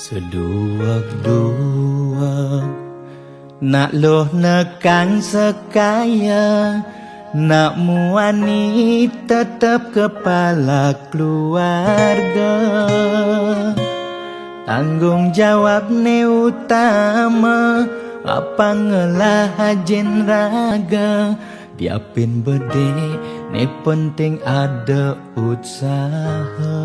Seduak-duak nak loh nekan sekaya, nak muani tetap kepala keluarga. Tanggung jawab ne utama, apa ngelah hajen raga. Diapin bede ne penting ada usaha.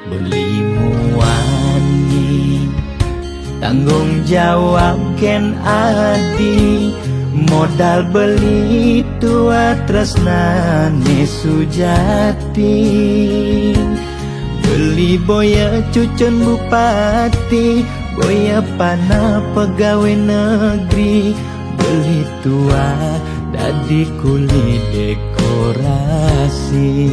Beli muani tanggung jawab ken adi, modal beli tua tresnane sujati. Beli boya cucun bupati, boya pana pegawai negeri. Beli tua dadi kuli dekorasi.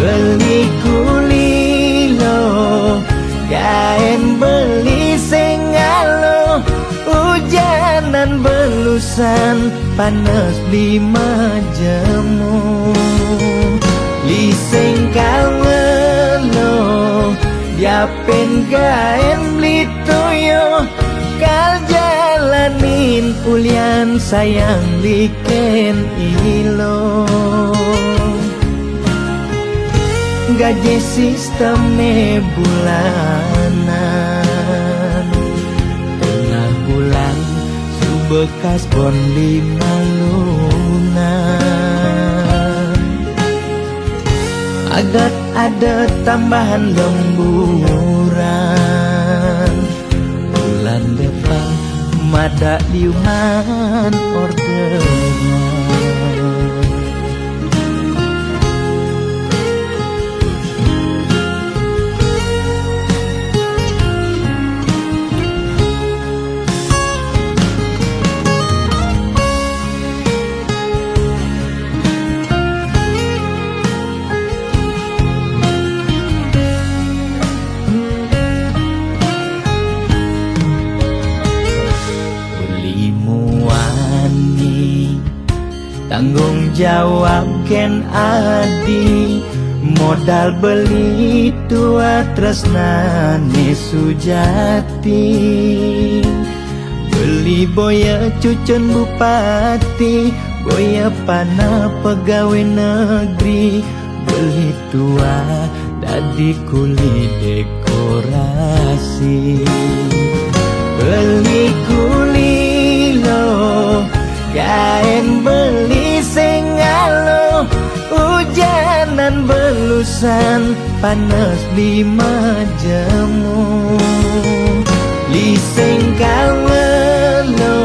Beli kuli lo, kain beli sengalo. Hujanan belusan, panas lima jemu. Liseng kalwelo, diapin kain beli toyo. Kal jalanin ulian sayang liken ilo. Gaji sistemnya bulanan, tengah bulan subekas bon 5 lunan. Agat ada tambahan lemburan, bulan depan mada liuman orderan. Tanggung jawab ken adi, modal beli tua tresnane sujati. Beli boya cucun bupati, boya pana pegawai negeri. Beli tua dadi kuli dekorasi. Beli kuli lo, kain beli sengalo. Hujanan belusan, panas 5 jemu. Liseng kalwelo,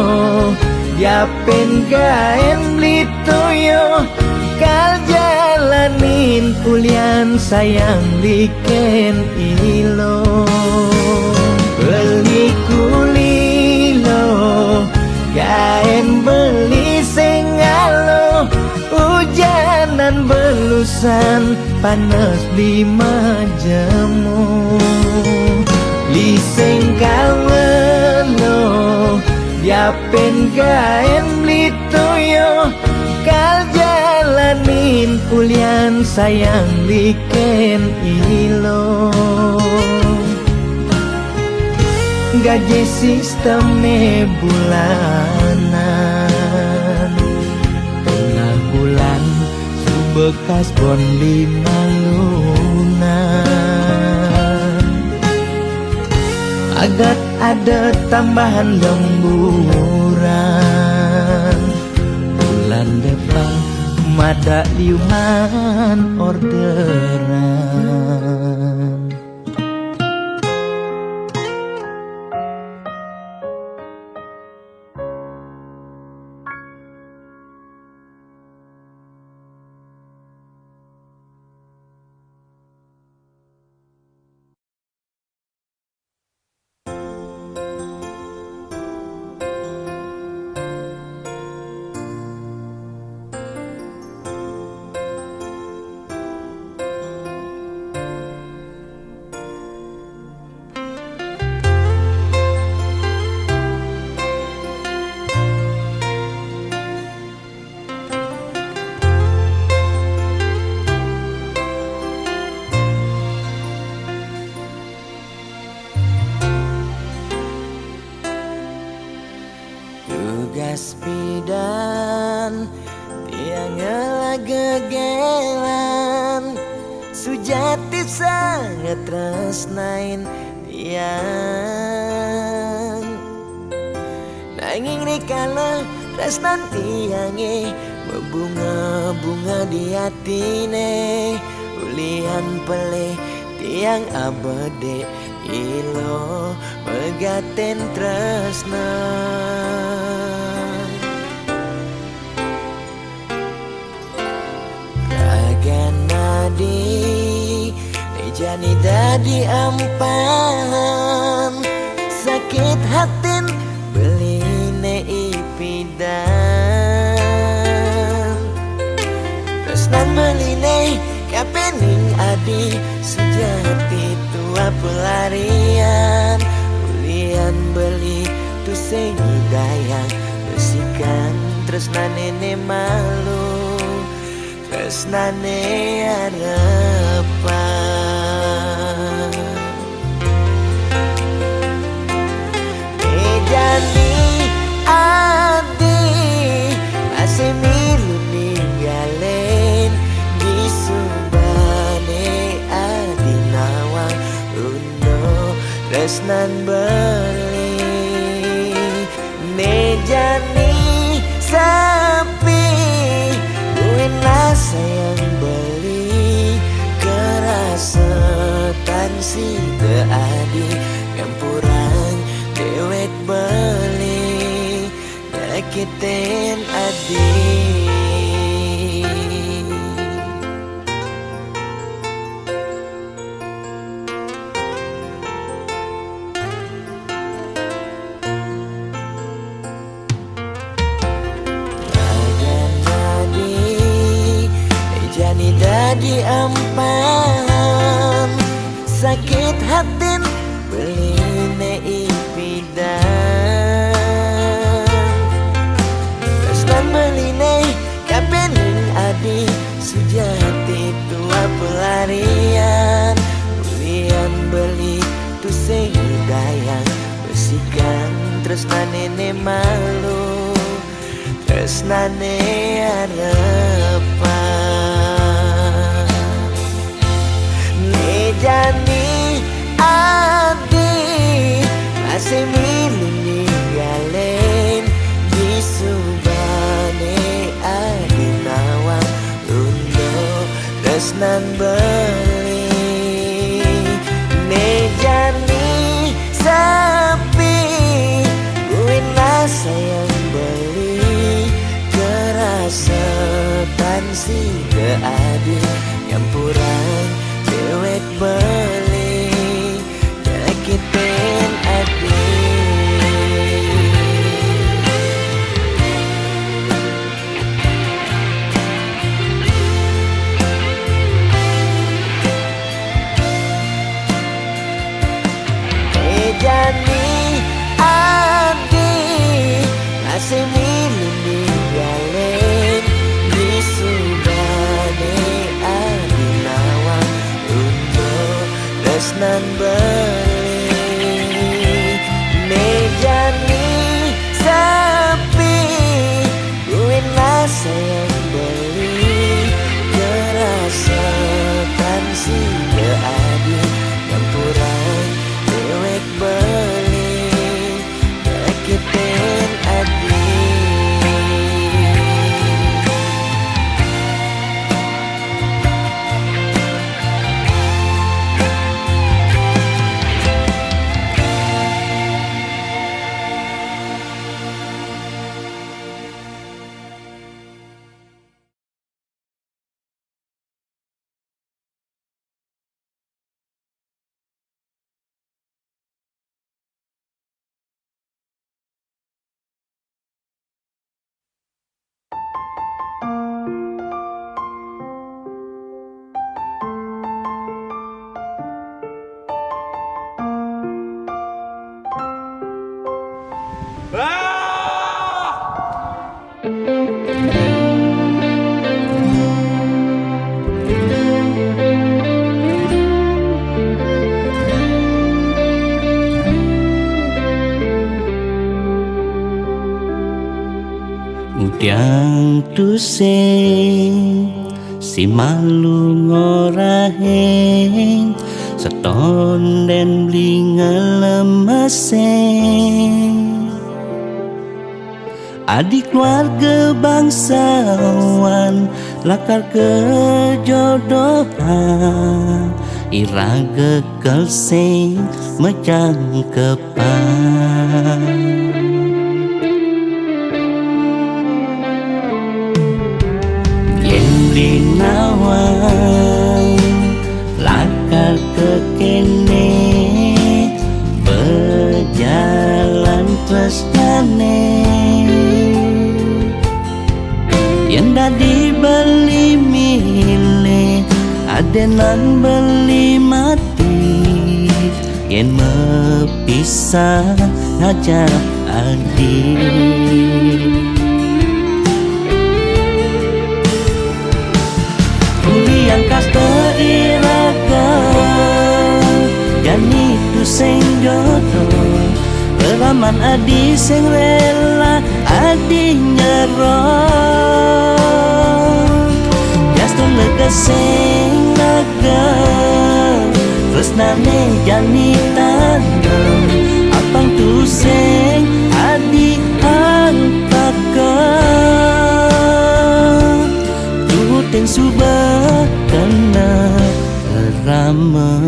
diapin kain beli toyo. Kal jalanin ulian sayang liken ilo. Beli kuli lo, kain beli sengalo. Hujanan belusan, panas 5 jemu. Liseng kalwelo, diapin kain beli toyo. Kal jalanin ulian sayang liken ilo. Gaji sistemnya bulanan, tengah bulan subekas bon 5 lunan. Agat ada tambahan lemburan, bulan depan mada liuman orderan. yang gegelan sujati sangat tresnain tiang nanging rikala tresnan tiange berbunga-bunga di hatine ulian pelih tiang abade ilo megaten tresna Raganadi jani dadi ampahan sakit hatin beline ipidan tresnan beline kapening adi sejati tua pelarian ulian beli tu dayang besikan tresnan nene malu tresnane harapan Mejani adi masih milu ninggalen di subane adi nawang uno tresnan beli Mejani sapi sayang beli kerasetan si adi ngampurang dewek beli nyakitin adi Dadi ampahan sakit hatin beline ipidan tresnan beline kapening adi sujati tua pelarian ulian beli tu dayang besikan tresnan nene malu tresnane harapan Jani adi masih milu ninggalen di subane adi nawang uno tresnan beli Nejani sapi buinlah sayang beli kerasetan si adi ngampurang dewek beli nyakitin adi Jani adi masih milu ninggalen di subane adi tusing si malu ngoraheng seton dan beli ngelemeseng. Adik keluarga bangsawan lakar kejodohan iraga kelseng mencangkepan. Nawang lakar ke kene berjalan terus jane yang dadi beli milih adenan beli mati yang mepisah ngajak adik. Yang kasta iraga jani tuseng jodoh Raman adi sing rela adi nyerah Jaston lega sing lega tresnane jani tandem apang tuseng adi angpakan Tuting subah kena ramah.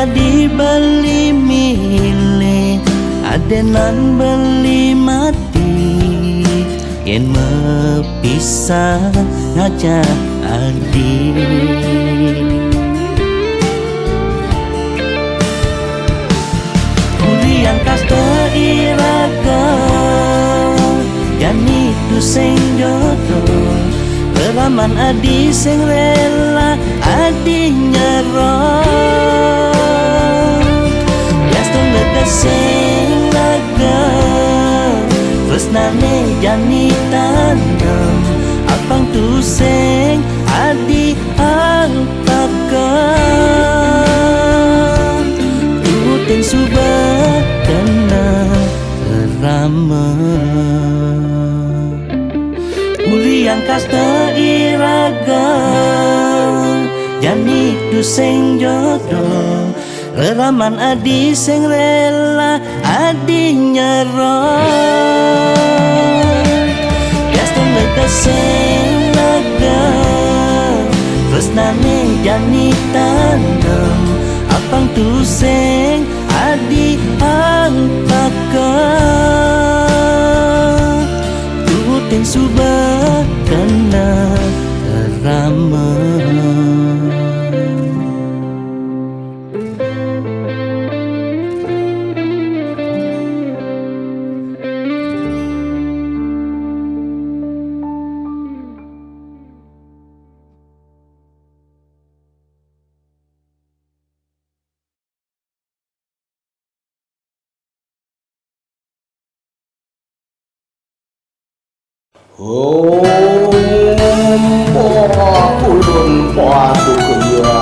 Dibeli milih adenan beli mati yang mepisah ngajak adik. Kuliah kasta iraga jani tuseng jodoh Raman adi sing rela adi nyerah sing lega tresnane jani tandem apang tuseng adi angpakan tuting subah kena ramah muliang kasta iraga jani tuseng jodoh Raman adi sing rela adi nyerah Jaston lega sing lega tresnane jani tandem apang tuseng adi angpakan tuting subah kena ramah. Ulun padu kaya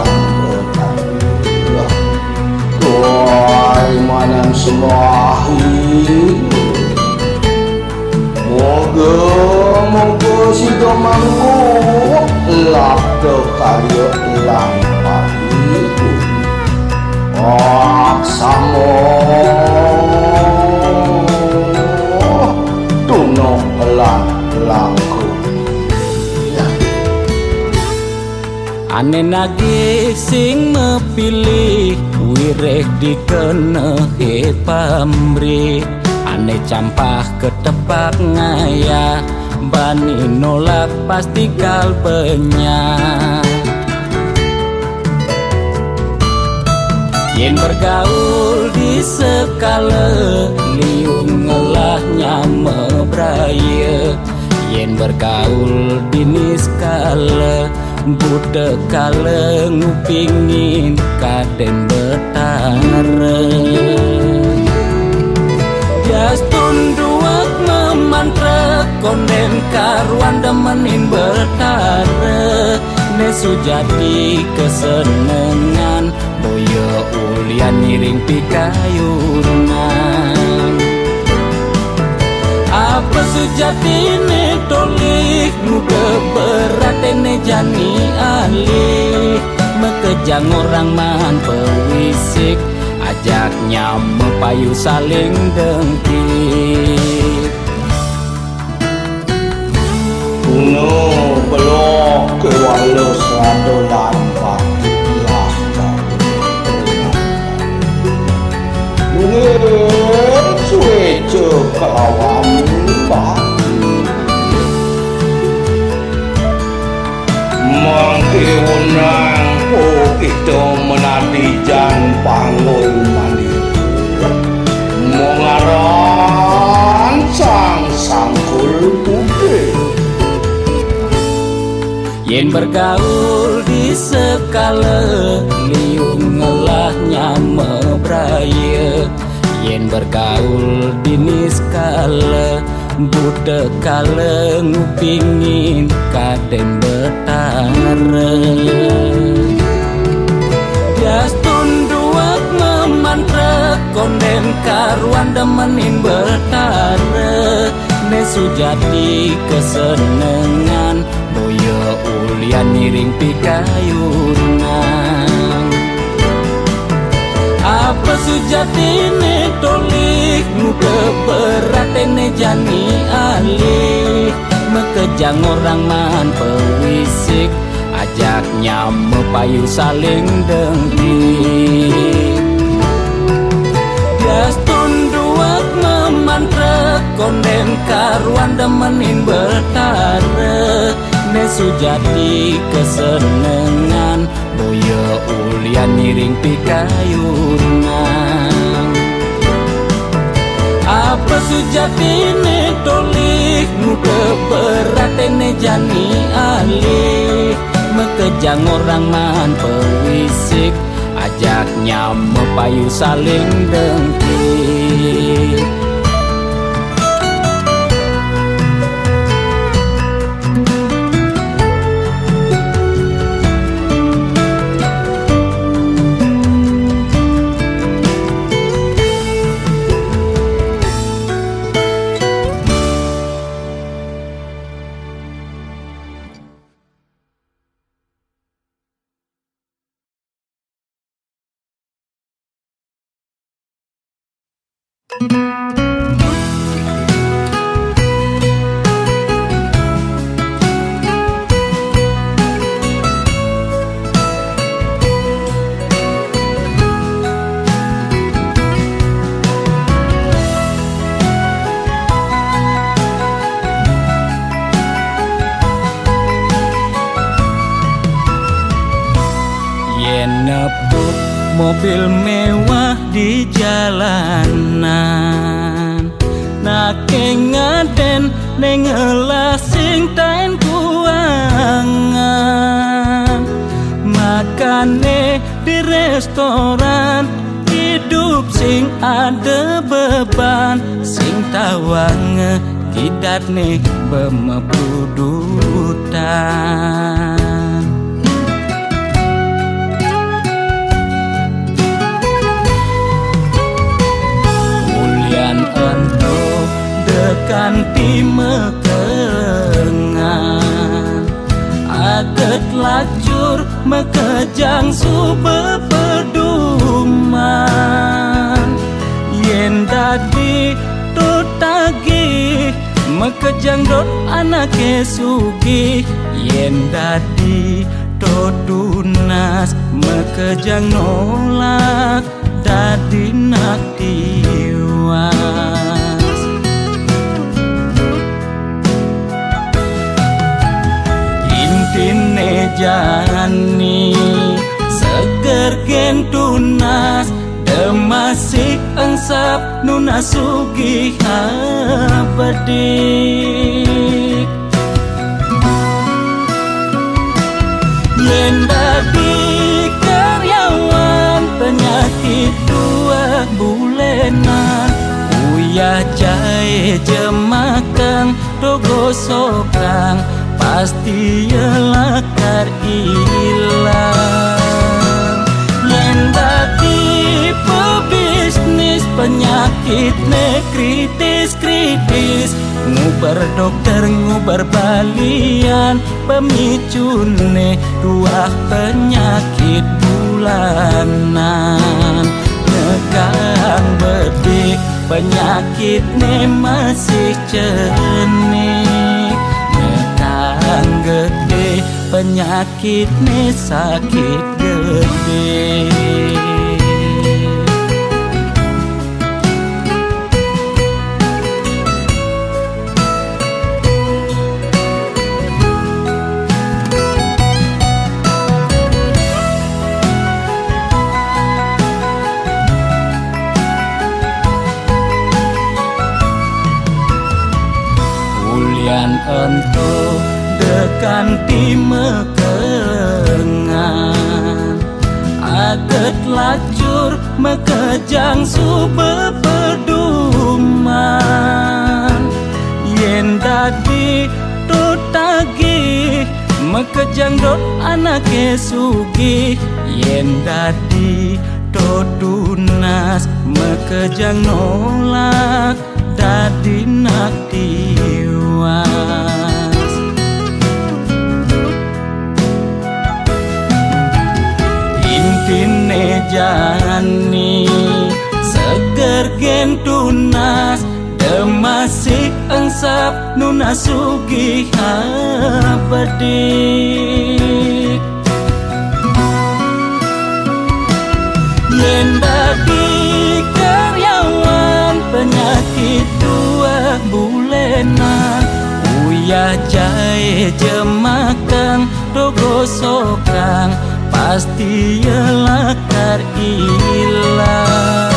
Tuai manam semahi Moga sido mangku Lap ke karya ilang pagi Aksamo Tunok langku Ane nagih sing mepilih wireh dikenehe pamrih Ane campah ketepak ngaya, bani nolak pasti kalbenya. Yen bergaul di sekala, liung ngelahnya mebraya. Yen bergaul di niskala, budak kala ngupingin kaden betara. Jastun duak memantra, konden karuan demenin betara. Nesu jadi kesenengan, boyo ulian niring pikayunan. Apa sejati ne tolik, muda berat ne jani alih. Mekejang orang man pewisik, ajaknya mepayu saling dengki. Kuno belok ke walau selado lambat lahkan. Mungkin sueco kelawan batu. Mangkiunang kita menadi jan panggul maniku. Mengaran sang sangkul putih. Yen bergaul di sekala, liung ngelahnya mebraya. Yen bergaul di niskala, budak kala ngupingin kaden betara. Jastun duak memantra, konden karuan demenin betara. Nesu jadi kesenengan, boyo ulian niring pikayunan. Apa sejati ne tolik, muda berat ne jani alih. Mekejang orang man pewisik, ajaknya mepayu saling dengki. Jastun duak memantra, konden karuan demenin betara. Nesu jadi kesenengan, boyo ulian niring pikayunan. Apa sejati ne tolik, muda berat ne jani alih. Mekejang orang man pewisik, ajaknya mepayu saling dengki. Yen nepuk mobil mewah di jalanan, nake ngaden nengelah sing tain kuangan. Makane di restoran, hidup sing ada beban, sing tawange kidat nih bemepudutan. Kanti mekengan, aget lacur mekejang sube peduman. Yen dadi tutagi mekejang dot anake sugih. Yen dadi todunas mekejang nolak dadi nak tiwas. jani seger gen tunas demasik engsap nuna sugih abadik yen dadi karyawan penyakit dua bulenan uyah jahe jemakang dogo sokang pasti yelakar ilang yen dadi pebisnis penyakit ne kritis ngubar dokter ngubar balian pemicune dua penyakit bulanan nekang bedik penyakit ne masih cenik nekang gede penyakit ne sakit gede untuk dekan timur kengan aget lacur mekejang sube peduman yen dadi tutagi mekejang dot anake sugih yen dadi tunas mekejang nolak dadi nak tiwas intine jani seger gen tunas demasik engsap nuna sugih abadik yen dadi karyawan penyakit dua bulenan uyah jahe jemakang dogo sokang pasti yelakar ilang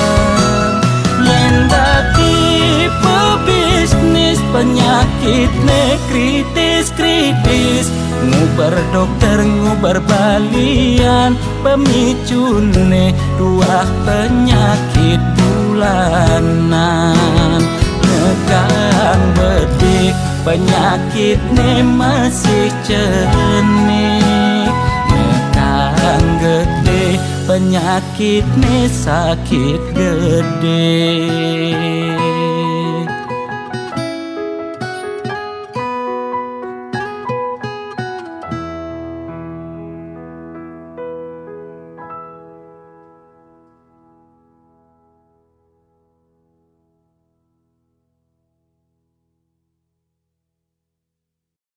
yen dadi pebisnis penyakit ne kritis ngubar dokter ngubar balian pemicune dua penyakit bulanan nekang bedik penyakit ne masih cenik nekang gede penyakit ne sakit gede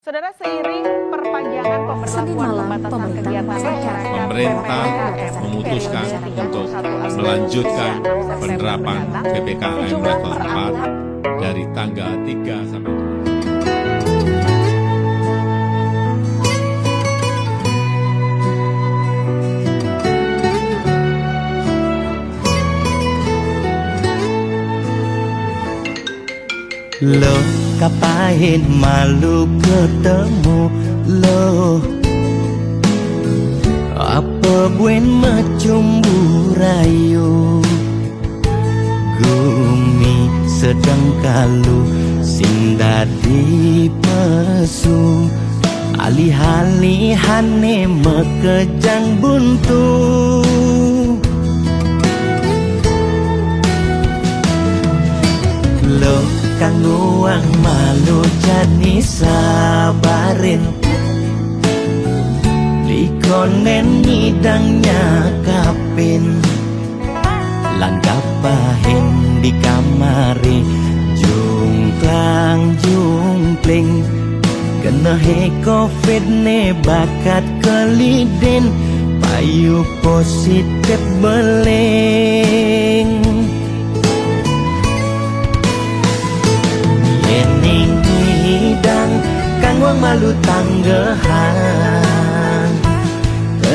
Saudara, seiring perpanjangan pemberlakuan pembatasan kegiatan masyarakat, pemerintah memutuskan untuk melanjutkan penerapan PPKM level 4 dari tanggal 3 sampai 7 Loh, kapain malu ketemu lo? Apa buen macumbu rayu? Gumi sedang kalu sindadi pesu alih-alihane mekejang buntu. Lo kang uang malu jani sabarin likonen nyidangnya kapin langgap pahin di kamari jungkling kena he covid ne bakat keliden payu positif beleng yening hidang kang wang malu tanggehan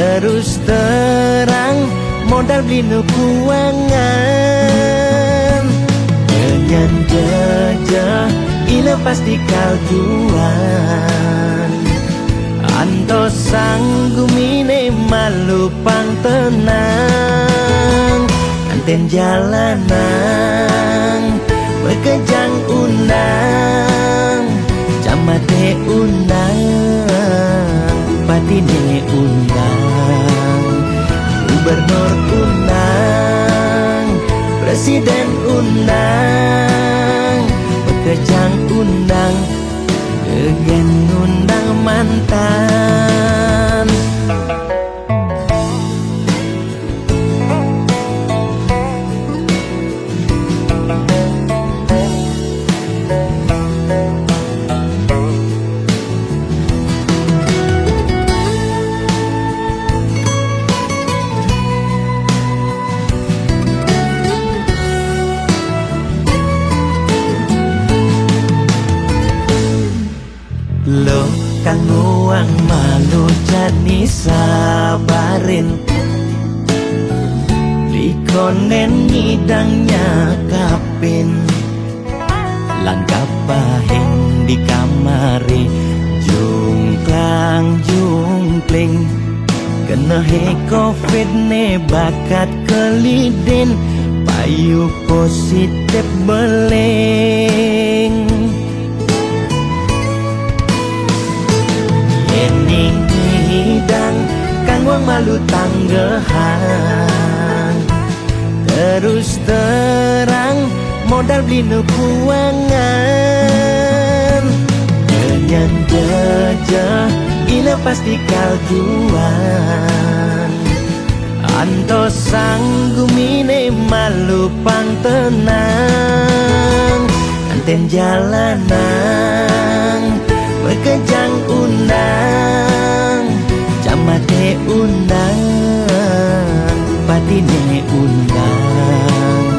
Terus terang modal beli nukuangan dengan jejak ila pasti kau jual. Anto sanggumine malupang tenang anten jalanan bekejang undang camate undang bupati ne undang gubernur undang presiden undang bekejang undang gegen undang mantan. Lo kang nguang malu jani sabarin likonen ngidangnya kapin langkap pahing di kamari jungklang jungkling kena he covid ne bakat keliden payu positif beleng. Ening hidang kang wang malu tanggehan terus terang modal beli nukuangan dengan jejak ila pasti kau jual. Anto sanggumine malupang tenang anten jalanan bekejang undang camate undang bupati ne undang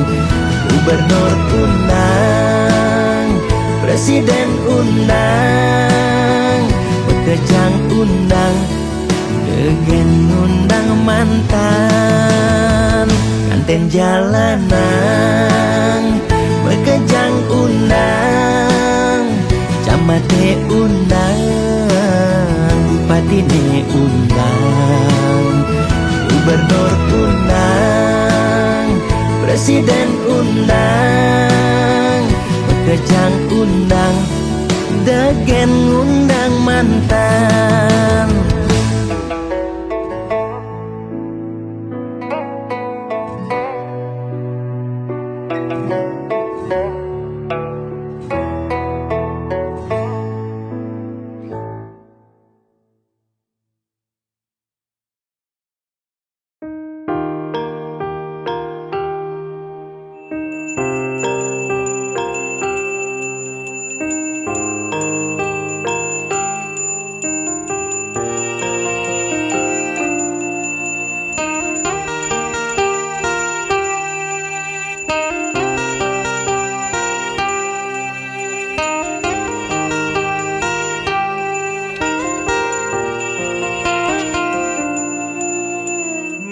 gubernur undang presiden undang bekejang undang gegen undang mantan anten jalanan bekejang undang camate undang bupati ne undang gubernur undang presiden undang bekejang undang degen undang mantan.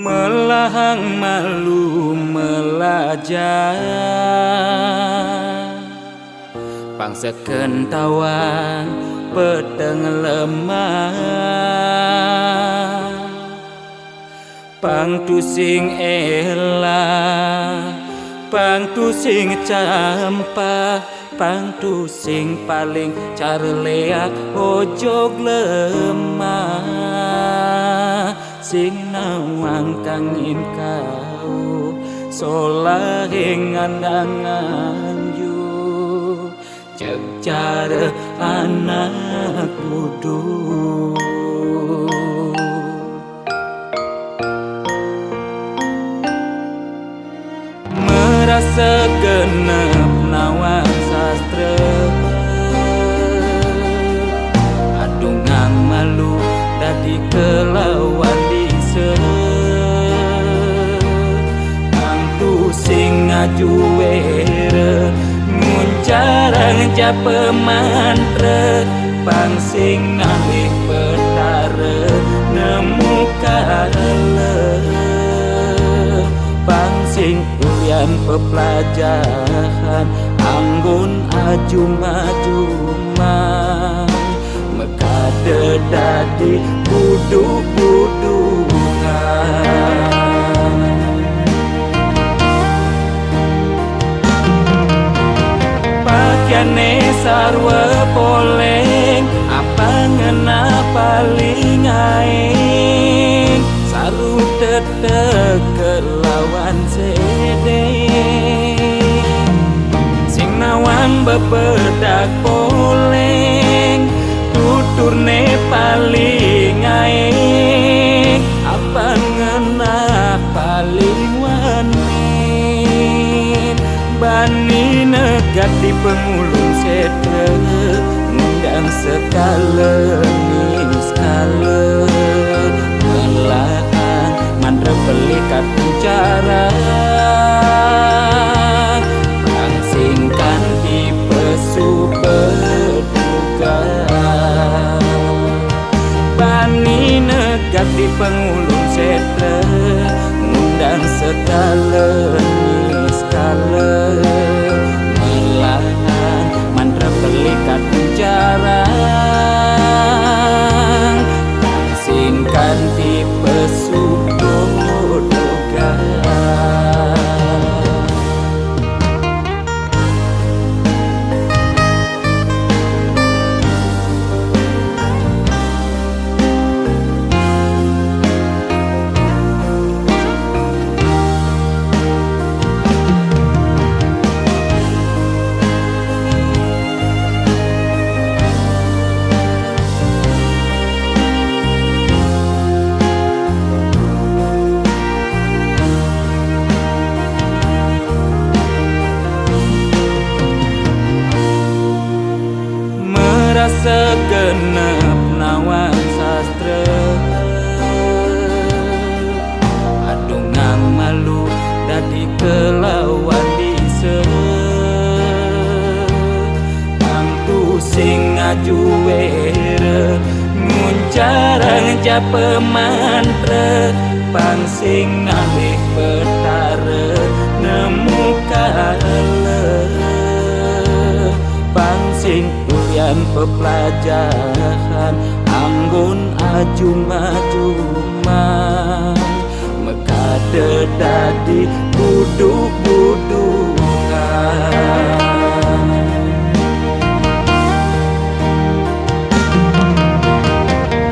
Melahang malu melajah pangseken tawang pedeng lemah pang tusing elah pang tusing campah pang tusing paling carleak ojog lemah sing nawang kangin kau solahing andangan yu cek cara anak kudu merasa genep nawang sastra adungang malu dadi kelawan sing ngajuere muncarang japa mantra pang sing ngalih petara nemu ka pangsing ulian pepelajaran anggun aju maju mekade dadi buduk-budukan pakaiane sarwa poleng apa ngena paling aing saru tetek kelawan sede sing nawang bebedak poleng tuturne paling aing apa ngena paling wanin bani negat di pengulung sede ngundang sekale ning skala melahan mandra pelikat bicara pangsingkan di pesu berduga bani negat di pengulung sede ngundang sekale ning skala melahan mandra pelikat bicara pangsingkan di pesu berduga segenep nawang sastra adungang malu dadi kelawan bisa angtu sing ngajuwere nguncarang jape mantra pangsing ngalih betara nemu kala pangsing ulian pepelajaran anggun aju maju mekade dadi buduk-budukan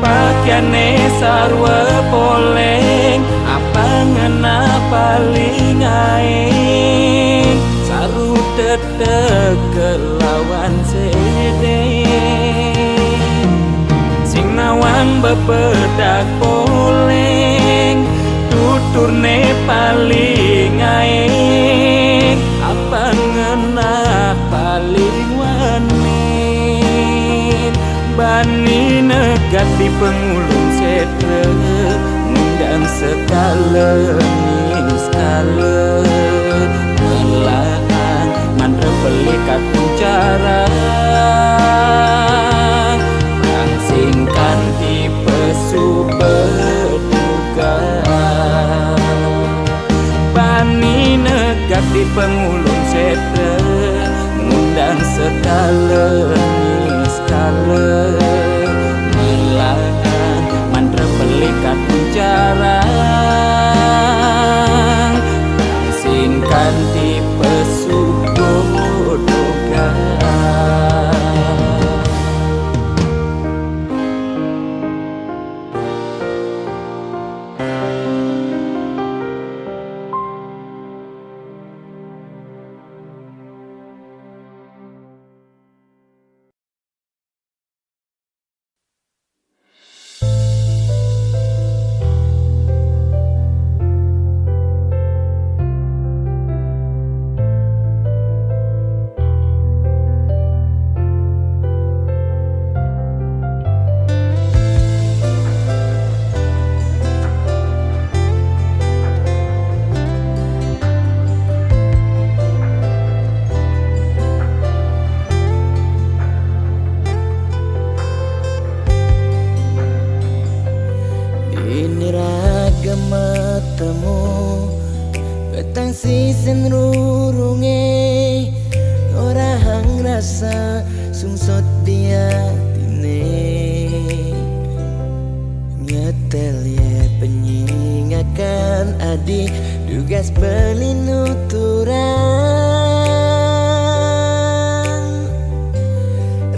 pakaiane sarwa poleng apa ngena paling aing saru tetek kelawan sede sing nawang bebedak poleng tuturne paling aing apa ngena paling wanin bani negat di pengulung sede ngundang sekale ning skala melahan mandra pelikat bicara pangsingkan di pesu berduga bani negat di pengulung sede ngundang sekale ning skala melahan mandra pelikat bicara pangsingkan di pesu berduga cenderunge orang rasa sungsot dia tine nyetel ye penyingakan adik tugas pelinuturan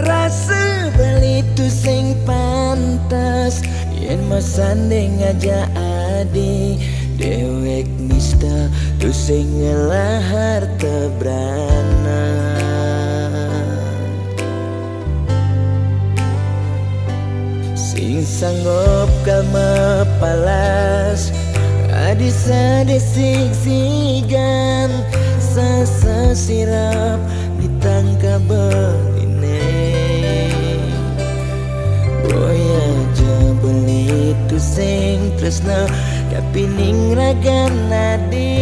rasa beli tu sing pantas yen masanding aja adik dewek nista tu sing ngelahar tebrana sing sanggup kalma palas adisa desik-sigan sasa sirap ditangkap beline boya aja beli tu sing tresna kapining ragan nadi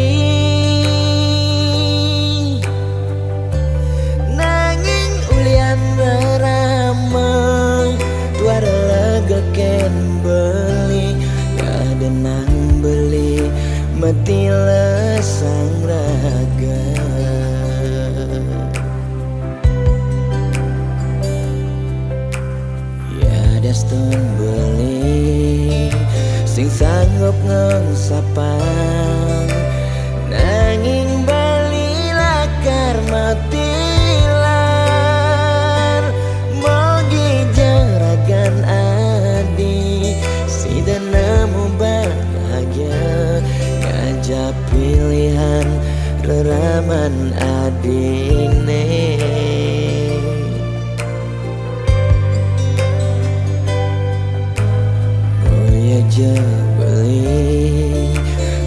nanging ulian beramang tuara lega ken beli ada nang beli mati lesang raga ya daston beli sing sanggup ngengsapang nanging bali lakar matilar mogi jaragan adi si nemu bahagia ngajak pilihan reraman adine aja beli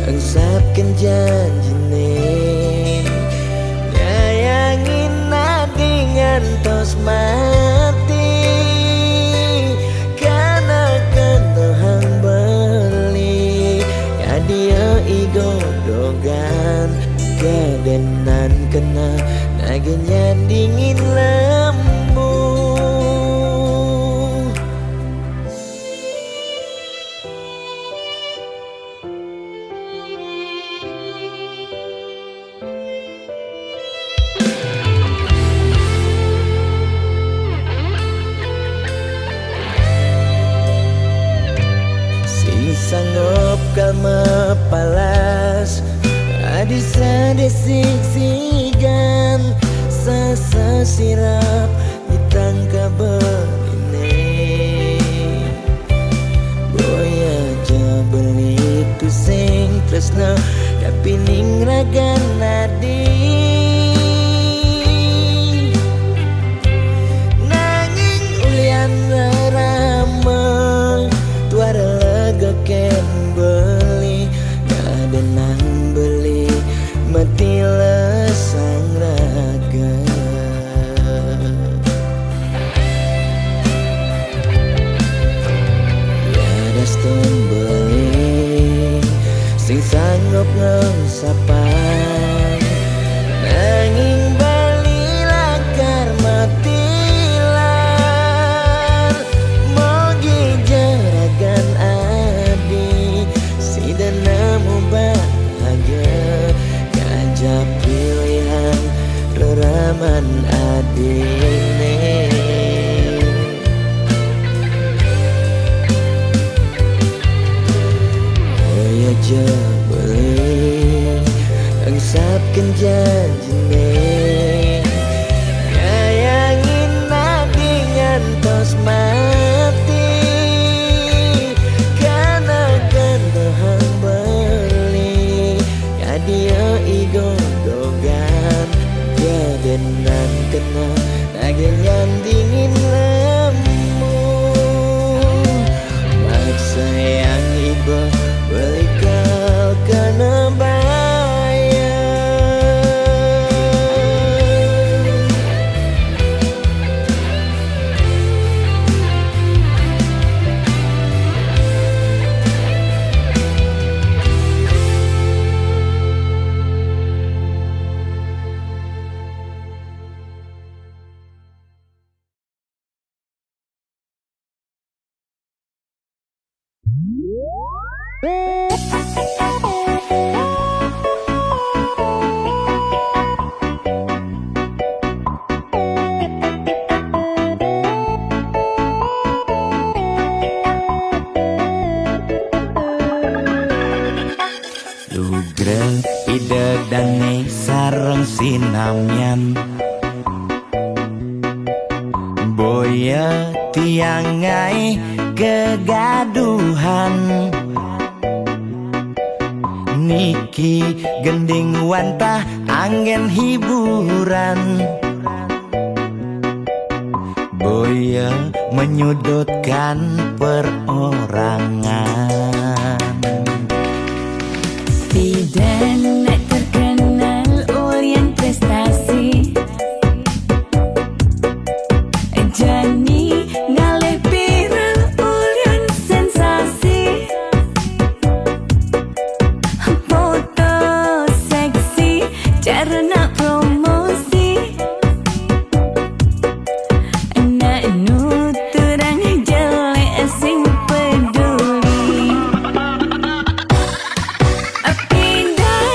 angsapkan janjine nyayangin nadi ngantos mati karena kentuhan beli ya dia igodogan kedenan kena nagenya dingin lembu sanggup kalma palas adisa desik-sigan sasa sirap ditangkap beline boya aja beli tu sing tresna kapining ragan nadi nanging ulian ramah tuara ken beli ada nang beli mati lesang raga ya daston beli sing sanggup ngengsapang nanging bali lakar matilar mogi jaragan dan nemu bahagia ngajak pilihan reraman adine oh aja beli angsapkan janjine nyayangin nadi ngantos mati dia igodogan kedenan kena nagenyan dingin lemu maksa yang iba belikal kena Idedane sareng sinamyan boya tiangai kegaduhan niki gending wantah angin hiburan boya menyudutkan perorangan. Tidak nak terkenal ulyan prestasi, Jani ngalih viral ulyan sensasi, foto seksi cara nak promosi, nak nuturang jelek sing peduli. Pindah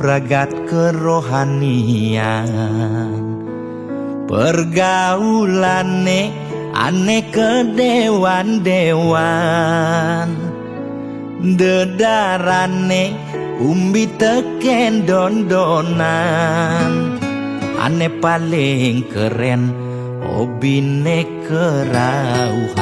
ragat kerohanian. Pergaulane aneh kedewan-dewan, dedarane umbi teken dondonan. Aneh paling keren hobine kerauhan.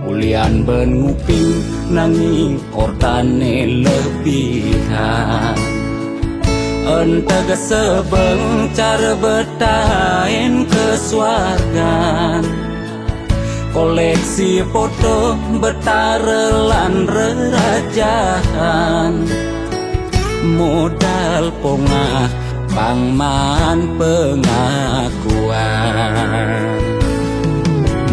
Ulian ben nguping nanging ortane lebihan. Ente sebeng cara betain kesuargan. Koleksi foto betarelan rerajahan. Modal pongah pangman pengakuan.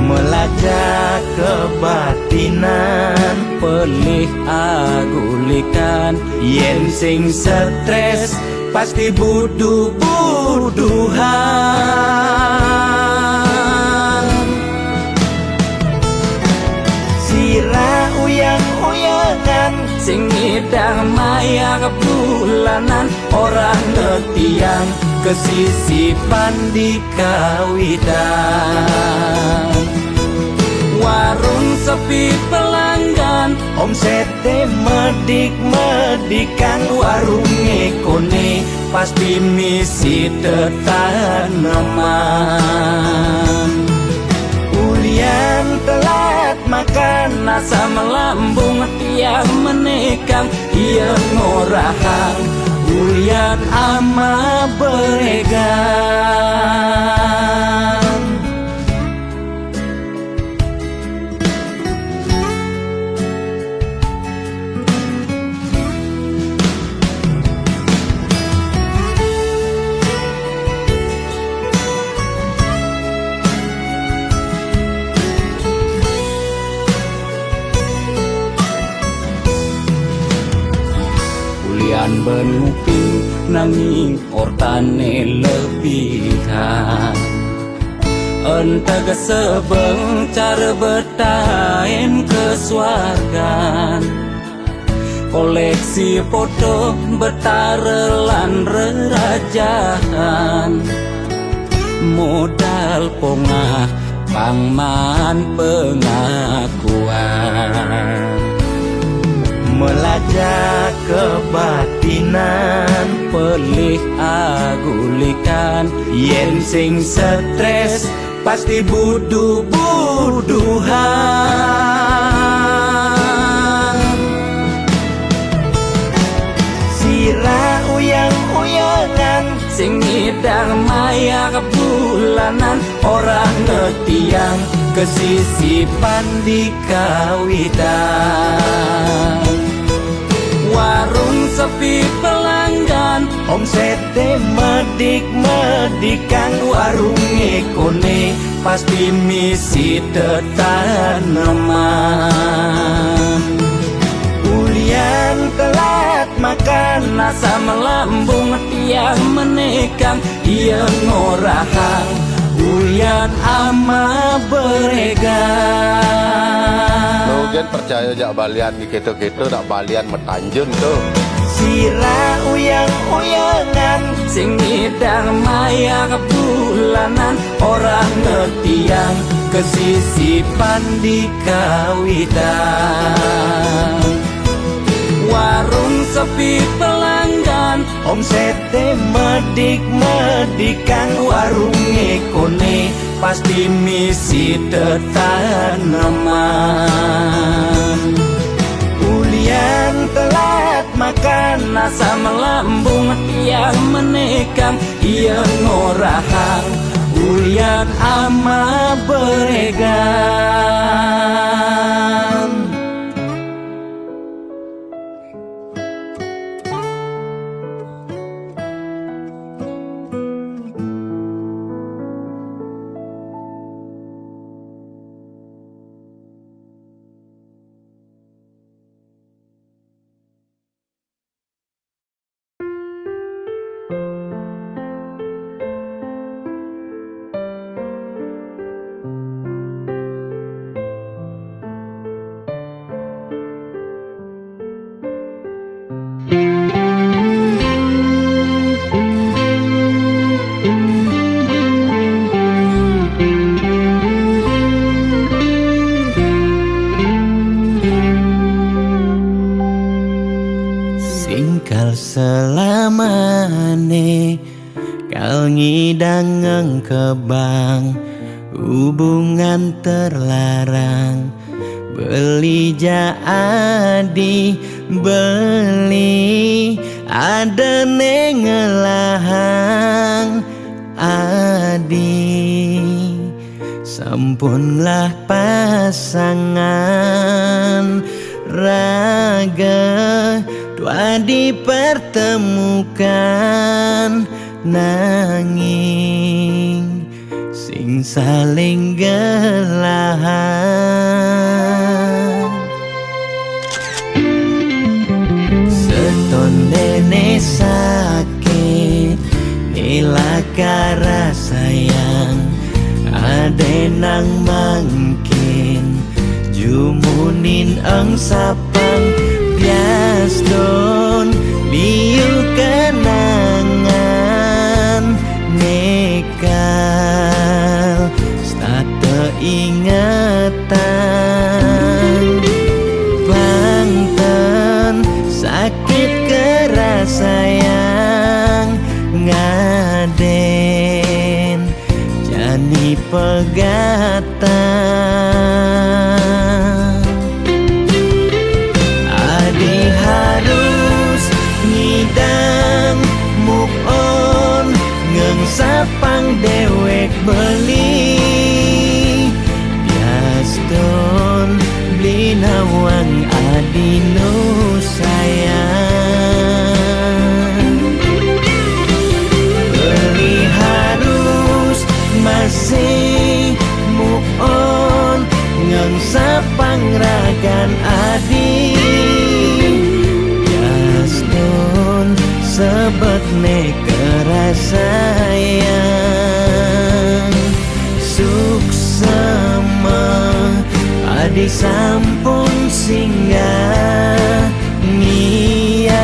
Melajak kebatinan, Pelih agulikan yen sing stres pasti buduh-buduhan. Sira uyang-uyangan, sing ngidang maya bulanan. orang ngetiang kesisipan di kawitan. Warung sepi pelanggan, Omsete medik-medikan, warung ekone pasti misi tetaneman. Ulian telat makan, nasa melambung tiang menikam. iya ngorahang, ulian ama beregan. Ulian ben nguping nanging ortane lebihan. Ente sebeng cara betain kesuargan. Koleksi foto betarelan rerajahan. Modal pongah pangman pengakuan. Melajak kebatinan, Pelih agulikan yen sing stres pasti buduh-buduhan. Sira uyang-uyangan, sing ngidang maya bulanan. orang ngetiang kesisipan di kawitan. Warung sepi pelanggan, Omsete medik-medikan, warung ekone pasti misi tetaneman. Ulian telat makan, nasa melambung tiang menikam. iya ngorahang, ulian ama beregan. Mungkin percaya jak balian di gitu-gitu nak balian metanjun tuh. Sira uyang-uyangan, Sing ngidang maya bulanan. orang ngetiang kesisipan di kawitan. Warung sepi pelanggan, Omsete medik-medikan, warung ekone pasti misi tetaneman. Ulian telat makan, nasa melambung tiang menikam. iya ngorahang, ulian ama beregan. singkal selamane kal ngidang ngengkebang hubungan terlarang beli jadi beli ada nengelahang adi sampunlah pasangan raga dua dipertemukan nanging sing saling gelahan seton dene sakit nilakara sayang ade nang mangkin jumunin ang sapang bias don liu kenangan nekal stata ingatan bangten sakit keras sayang ngaden jani pegatan adi harus ngidang move on ngengsapang dewek beli bias don beli nawang adi nu sayang beli harus masih move on ngengsapang ragan adi bias don sebet ne kerasayang suksema adi sampun singgah ngiasen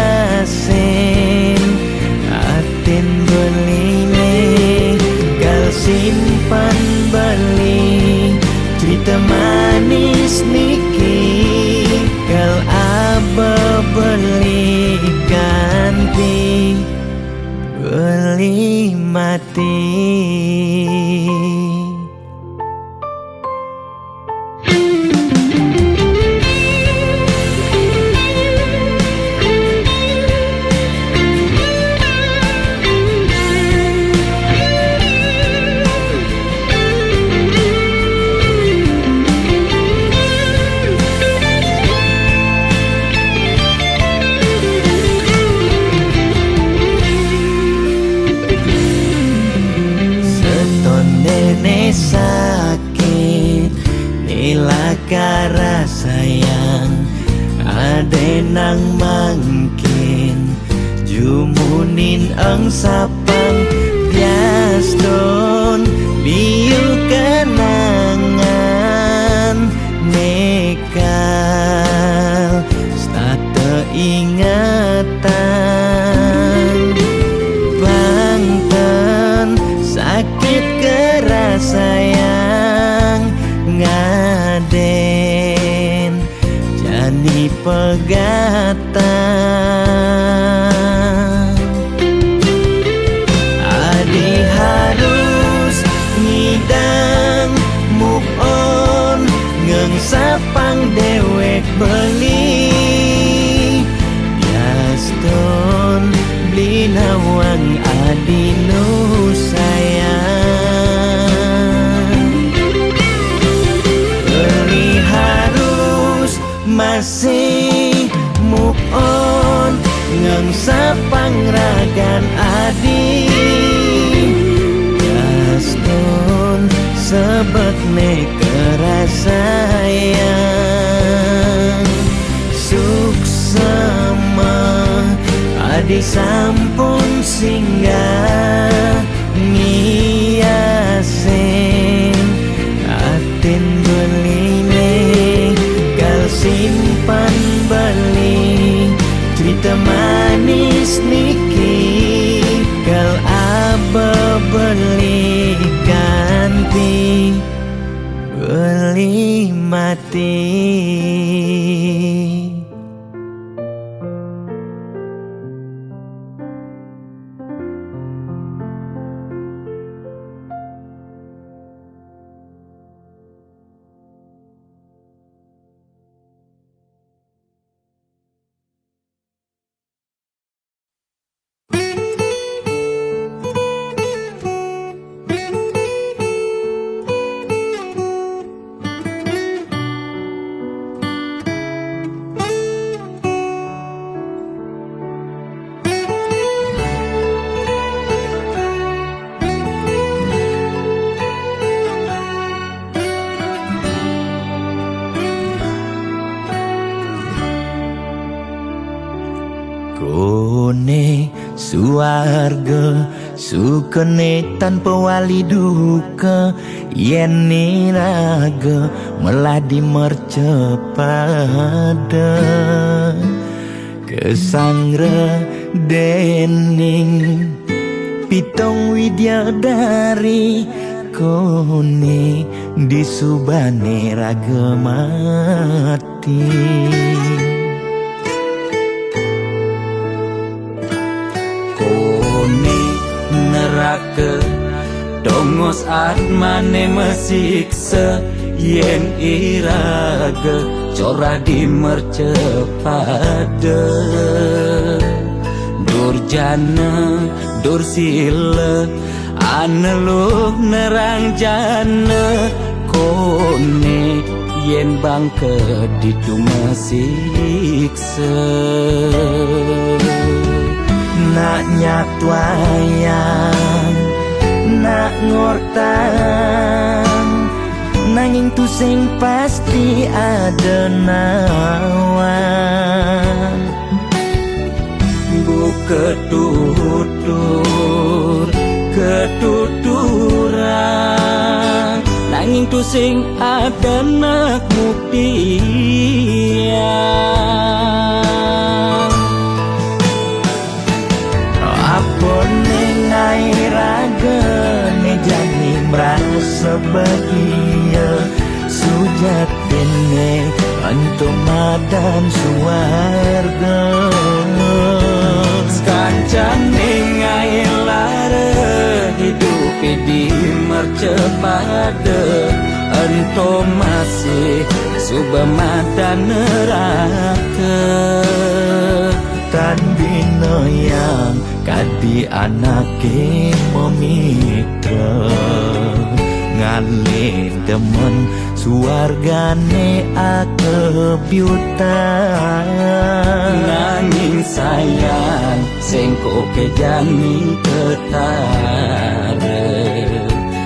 atin beline gal simpan beli cerita manis niki gal aba beli ganti beli mati. Sakit nilakara sayang ade nang mangkin jumunin ang sapang bias don liu kenangan nekal stata ingatan bangten sakit keras sayang ngaden jani pegatan adi harus ngidang move on ngengsapang dewek beli bias don beli nawang adi nu sayang beli harus masih move on ngengsapang ragan adi bias don sebet ne kerasayang suksema adi sampun singgah ngiasen atin beline gal simpan beli cerita manis niki gal aba beli ganti beli mati. Kone suarga sukene tanpa wali duka, yen niraga meladi mercepada kesangre dening pitong widyadari, kone disubane raga mati. Kone neraka dongos atmane mesiksa, yen iraga cora di mercepada. Durjana dursila aneluh nerang jana, kone yen bangke ditu mesiksa. Nak nyatwayang nak ngortang, nanging tu sing pasti ada nawan. Buka tutur ketuturan, nanging tu sing ada nak buktian. Apa nengai raga ne jani merasa bahagia, sujatene antum madan suarga. Kancan nengai lara hidup di mercepada, ento masih subamadan neraka. Tan bina yang kadi anake memitra, ngale demen suargane akebyutan. Nanging sayang sengko kejani ketara,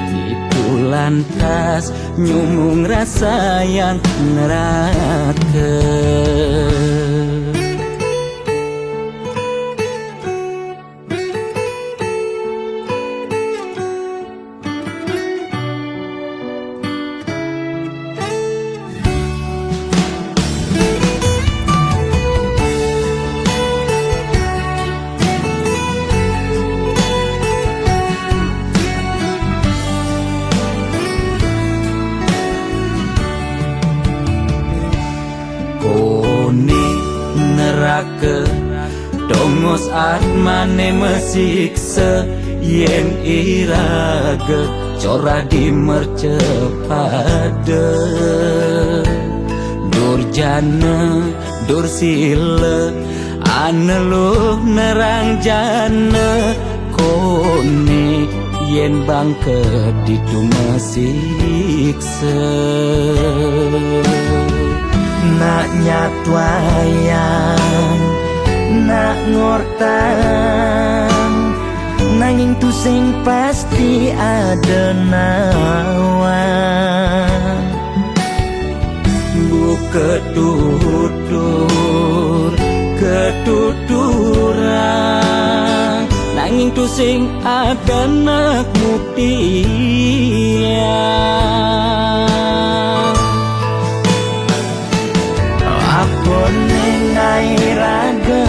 itu lantas nyumung rasa yang neraka. Neraka dongos atmane mesiksa, yen iraga cora di mercepada. Durjana dursila aneluh nerang jana, kone yen bangke ditu mesiksa. Nak nyatwayang nak ngortang, nanging tu sing pasti ada nawan. Buka tutur ketuturan, nanging tu sing ada nak buktian. Apa nengai raga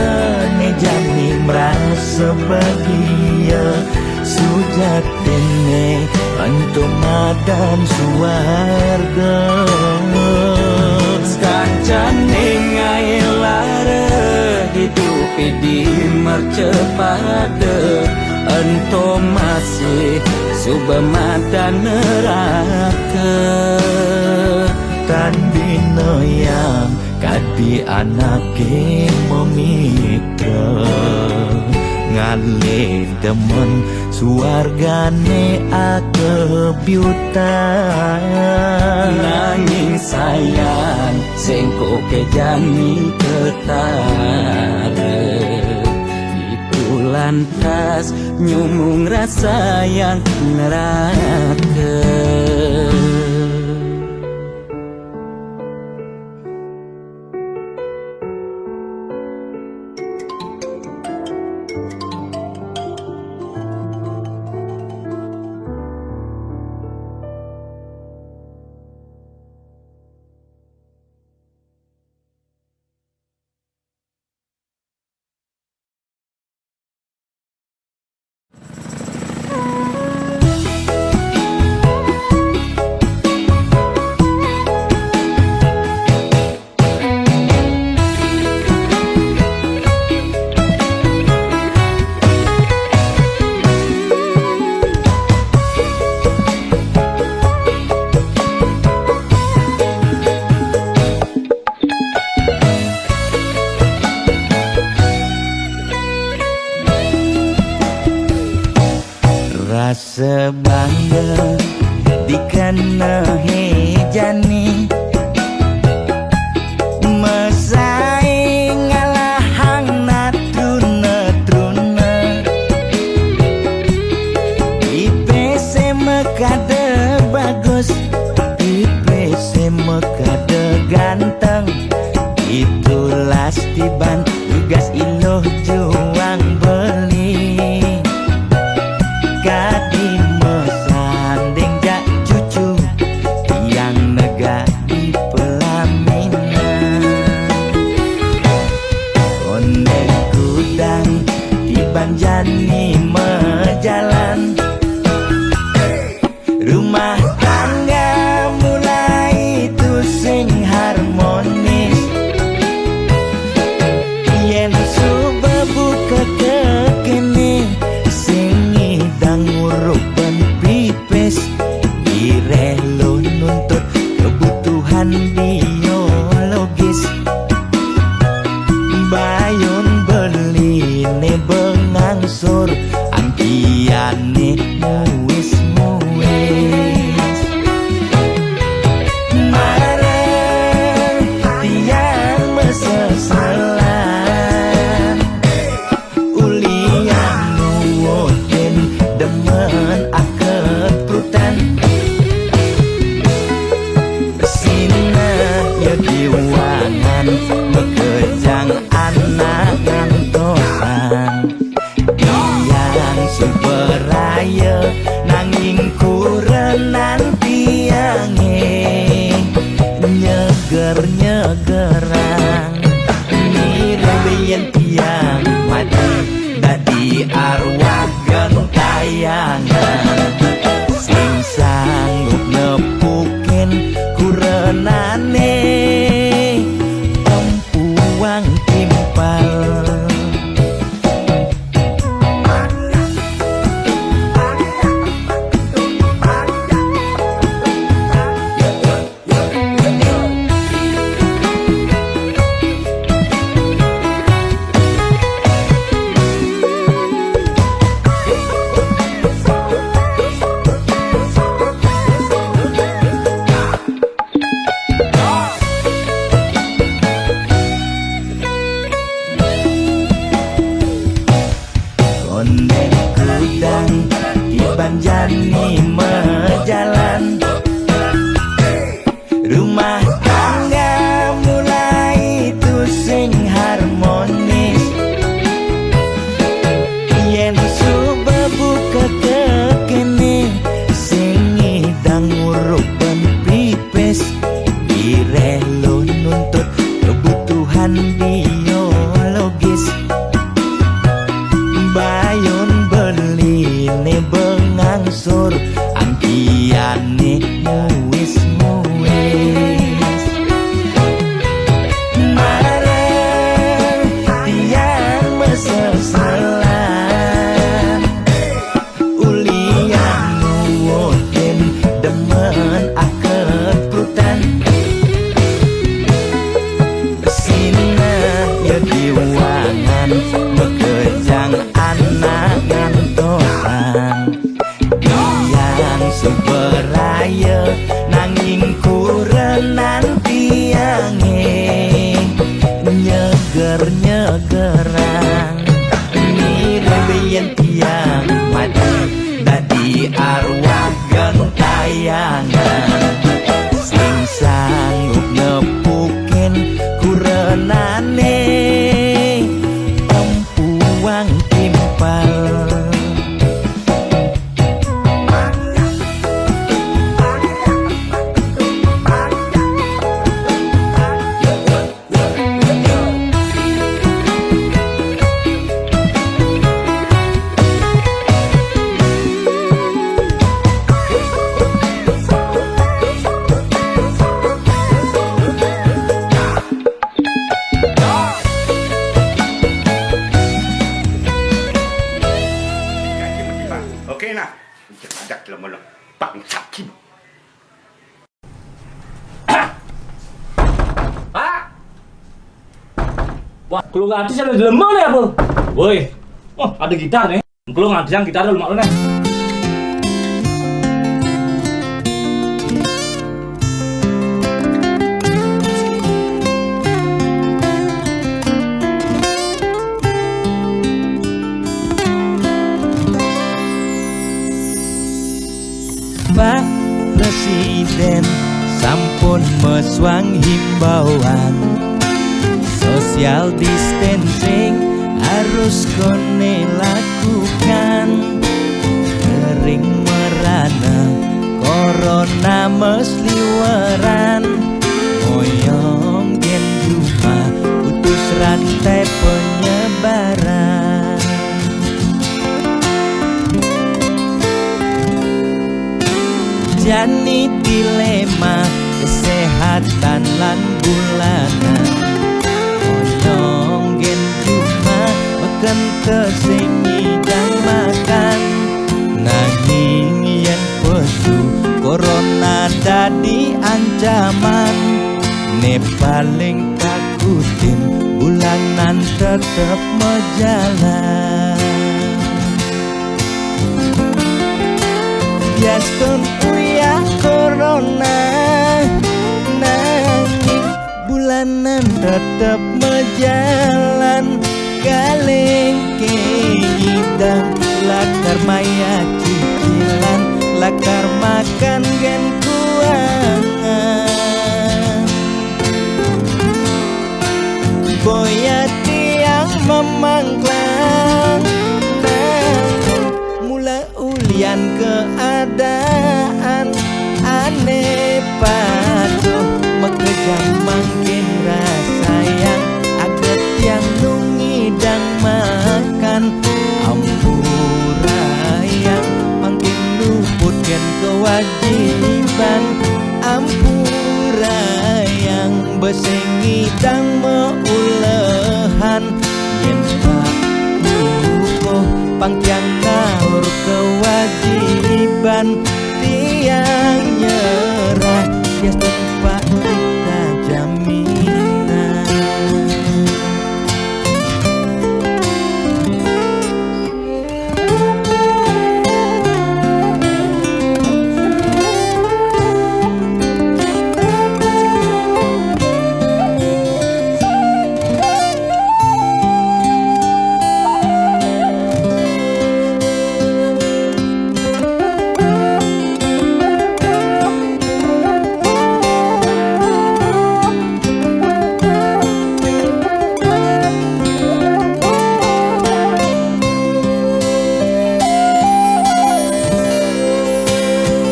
ne jani merasa bahagia, sujatene antum madan suarga. Kancan nengai lara hidup di mercepada, ento masih subamadan neraka. Tan bina yang kadi anake memitra, ngale demen suargane akebyutan. Nanging sayang sengko kejani ketara, itu lantas nyumung rasa yang neraka. sebangga dikena hejani mesaing ngalahang natruna-truna IPC mekade bagus IPC mekade ganteng itulah tiban tugas iloh juang beli kadi mesanding jak cucu yang nega di pelaminan onde kudang tiban jani mejalan rumah tangga mulai tusing harmonis yen subebu kekene sing ngidang ngurupan pipis direlo nuntut kebutuhan biologis bayon beli ne bengangsur angkiane muis marah tiang mesesalan ulian nuwutin demen akad prutan sina ya diwangan bekejang anak ngantosan yang superaya nanging kurenan tiange nyeger-nyegerang mirembeyen tiang mati dadi arwah gentayangan sing sanggup nepukin kurenane tempuang timpal onde kudang tiban jani mejalan rumah tangga mulai tusing harmonis yen subebu kekene sing ngidang ngurupan pipis direlo nuntut kebutuhan biologis bayon beli ne bengangsur angkiane muis marah tiang mesesalan ulian nuwutin demen akad prutan sina ya diwangan bekejang anak ngantosan yang superaya nanging kurenan tiange nyeger-nyegerang mirembeyen tiang mati dadi arwah gentayangan sing sanggup nepukin kurenane tempuang timpal Wah, kalau ngadis ada di lemah nih, Bro. Woi. Oh, ada gitar nih. Kalau ngadis yang gitar dulu mak lu nih. Presiden sampun meswang himbauan social distancing harus kone lakukan. Kering merana corona mesliweran, moyong gen cuma putus rantai penyebaran. Jani dilema kesehatan lan bulanan, moyong gen cuma makan tesengi dan makan. Nanging yen pesu corona dadi ancaman, ne paling takutin bulanan tetep mejalan. Biastun uya corona, nanging bulanan tetep mejalan. Kaleng keidang lakar maya cicilan, lakar makan gen kuangan. Boya tiang memangklang, mula ulian keadaan aneh patuh mekejam makin rasayang aget yang nungidang makan. Ampurayang makin luput gen kewajiban, ampurayang besengidang meulehan. Yen pak lukuh pangkyang naur kewajiban, tiang nyerah bias tempat kita jaminan.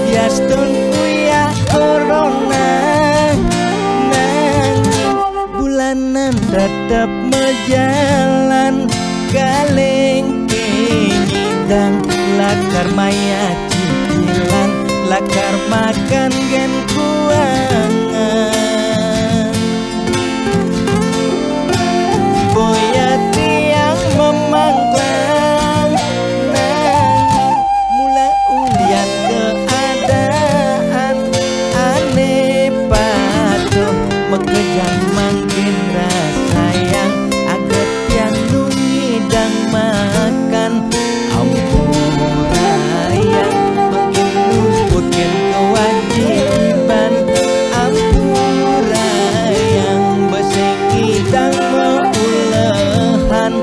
Biastun uya corona, nanging bulanan tetep mejalan. Kaleng kenyidang lakar maya cicilan, lakar makan gen kuangan. Boya tiang memangklang, nanging mula ulian keadaan aneh patuh mekejang makin rasayang aget yang nungidang makan. Ampurayang makin luput gen kewajiban, ampurayang besengidang meulehan.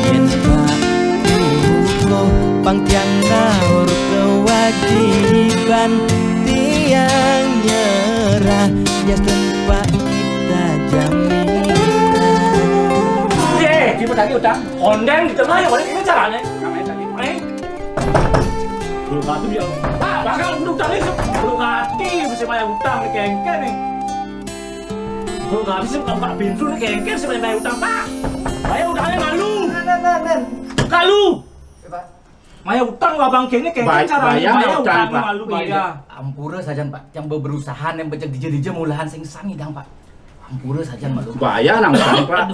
Yen pak lukuh pangkyang naur kewajiban, tiang nyerah bias tempat kita jaminan. 예, 기분 자기 utang. Kondeng di tengah yang mana kita caranya? Namanya tadi, belum hati dia. Pak, bakal utang ini belum hati bisa bayar utang nih kengken nih. Belum hati sih buka pintu nih kengken sih bayar utang pak. Bayar utangnya malu. Kalu. Maya utang abang kengnya kengken caranya bayar utang malu bayar. Ampura saja pak, yang berusaha yang becek dije mulahan sing sangidang pak. Ampura saja malu. Bayar nang utang pak.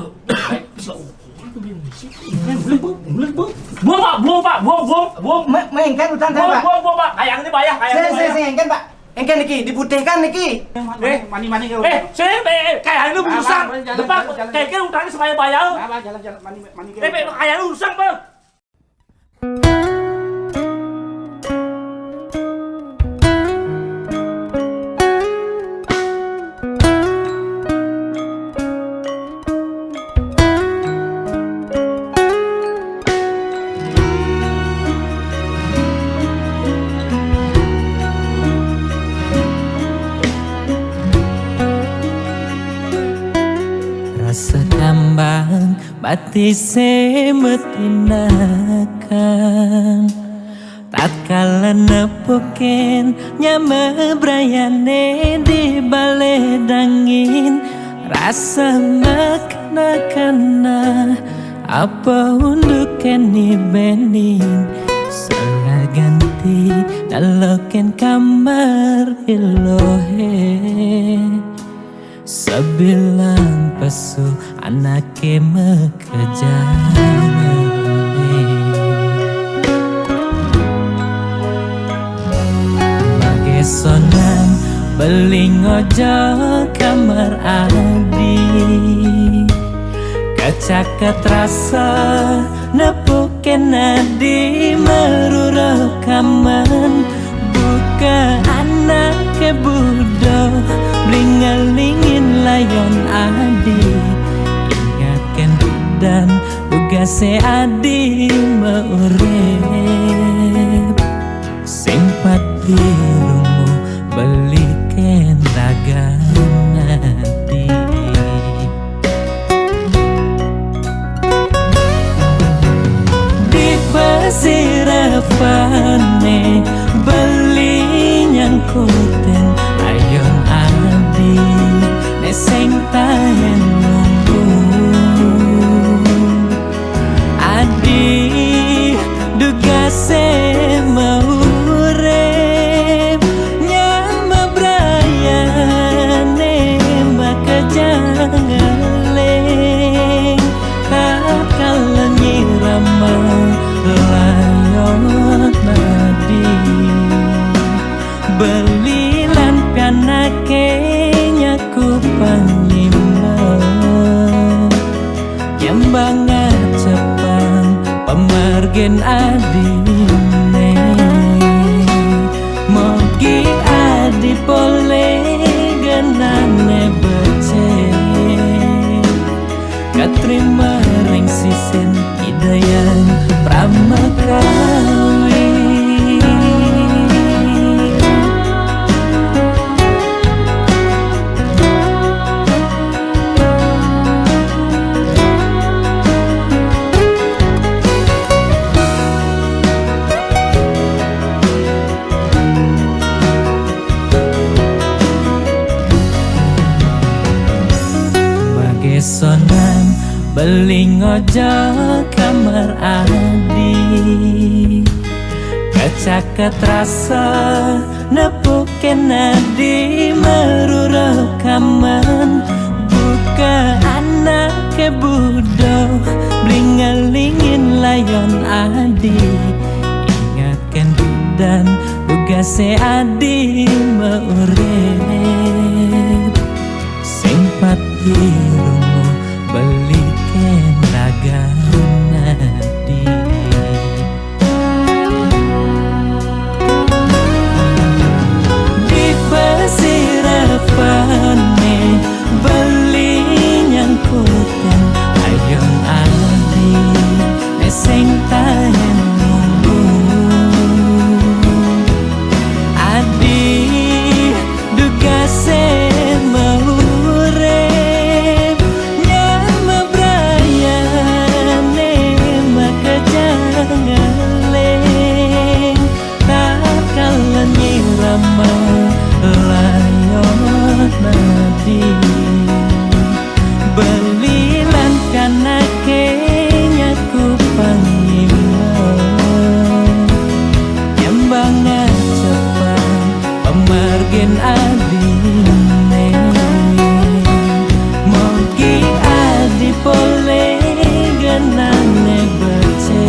Buang pak, buang. Mengengken utang kan pak? Buang pak, kayang ini bayar, kayang ini bayar. Saya engken pak. Engken niki, diputihkan niki. Mani Kayak ini urusan. Depan, kayak utangnya supaya bayar. jalan mani Kayak ini urusan bang. pati semetinakan tatkala nepoken nyama brayane di baledangin rasa makna-kana apa untuk keni bening salah ganti daloken kamar ilohe sebilang pesu anake mekejane Magesonan beling ojo kamar adi kacaket rasa nepuken adi meruro kaman buka anak kebudo blingalingin layon adi ingatkan dan tugase adi meurip simpati rumu beliken raganadi di pasirapane beli nyangkuten ayon adi neseng tahen nunggu adi dugase maurep nyama brayane makajangaleng takal nyirama layon nadi belilan pianake nyaku panglima Yambanga cepang pemargen adine mogi adi pole genane bece katrima ring sisen idayan pramakawi Magesonan beling ojo kamar adi kacaket rasa nepuken adi meruro kaman buka anak kebudo blingalingin layon adi ingatkan dan tugase adi meurip simpati rumu beliken raganadi di pasirapane beli nyangkuten ayon adi neseng tahen nunggu adi dugase maurep nyama brayane makajangaleng takal nyirama layon nadi belilan kanake nyaku panglima Yambanga cepang pemargen adine mogi adi pole genane bece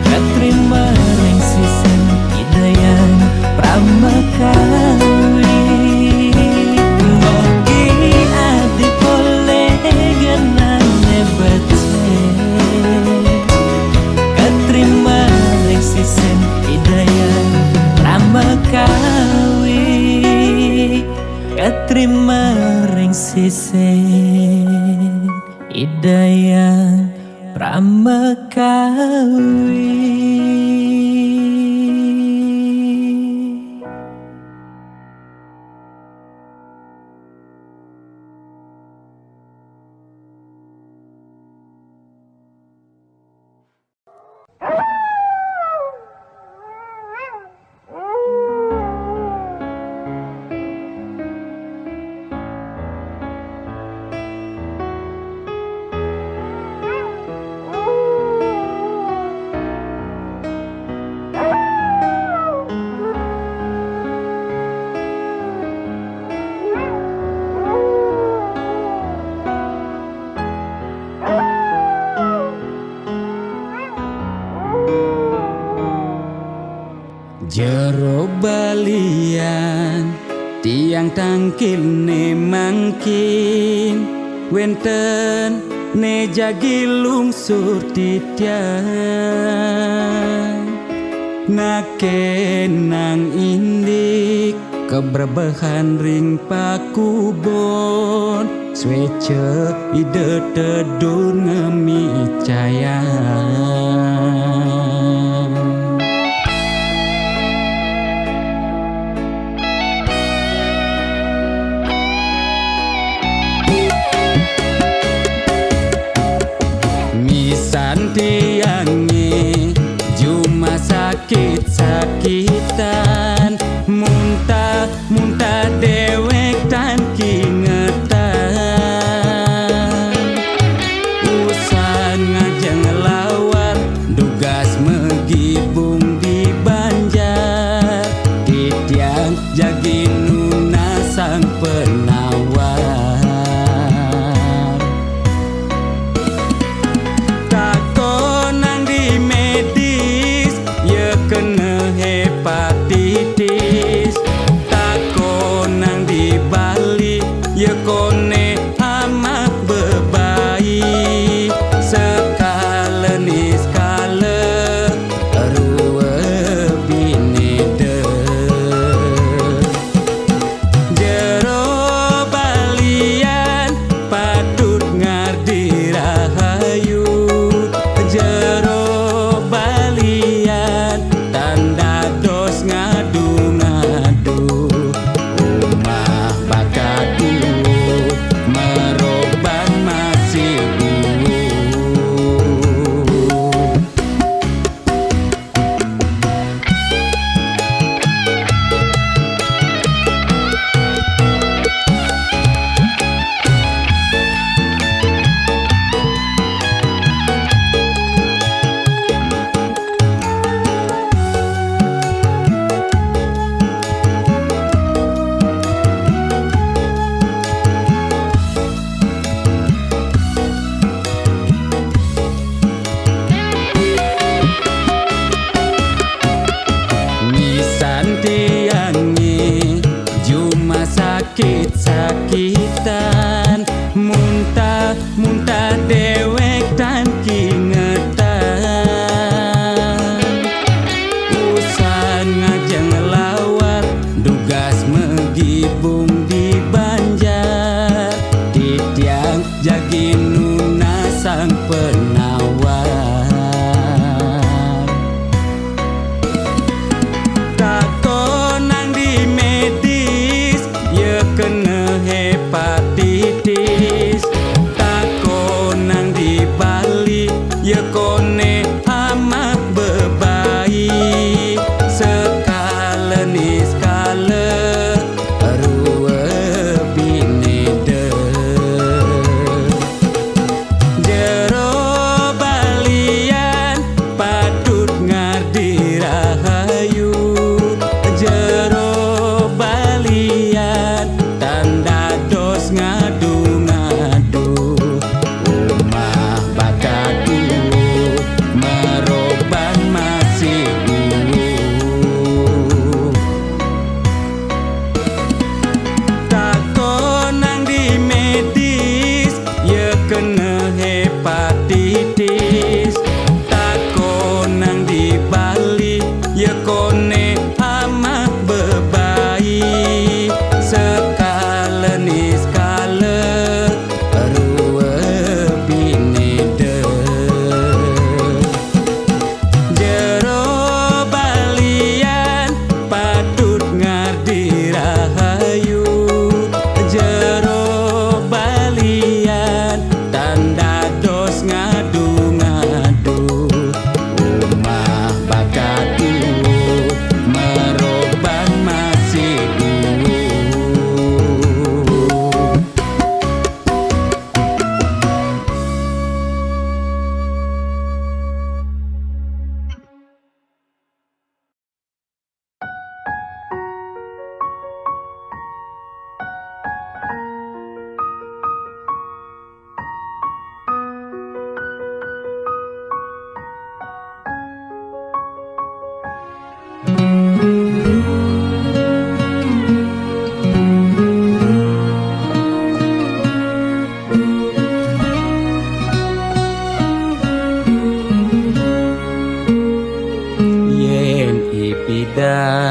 katrima ring sisen idayan pramakawi mogi adi pole genane bece katrima ring sisen idayan pramakawi katrima ring sisen idayan pramakawi. Jero balian tiang tangkil ne mangkin wenten ne jagi lungsur titian nakenang indik keberbahan ring pakubon swece ide tedun ngemi cayan. Tiangi cuma sakit-sakitan muntah dewek tan kingetan usan ngajeng lawan dugas megibung di Banjar titiang jagi nuna sang penawar kena hepatitis takonang di Bali ye kone amat bebaik sekala ni skala ruwe binede jero balian patut ngardi rahayu jero balian tanda dos ngadu-ngadu umah bakadu meroban masih tiangi cuma sakit-sakitan muntah dewek tan kingetan usan ngajeng lawar dugas megibung di Banjar titiang jagi nuna sang penawar kena hepatitis takonang di Bali ye kone amat bebaik sekala ni skala ruwe binede jero balian patut ngardi rahayu jero balian tanda dos ngadu-ngadu umah bakadu meroban masih takonang di medis ye kena hepatitis takonang di Bali ye kone amat bebaik sekala ni skala ruwe binede jero balian patut ngardi rahayu jero balian tanda dos ngadu-ngadu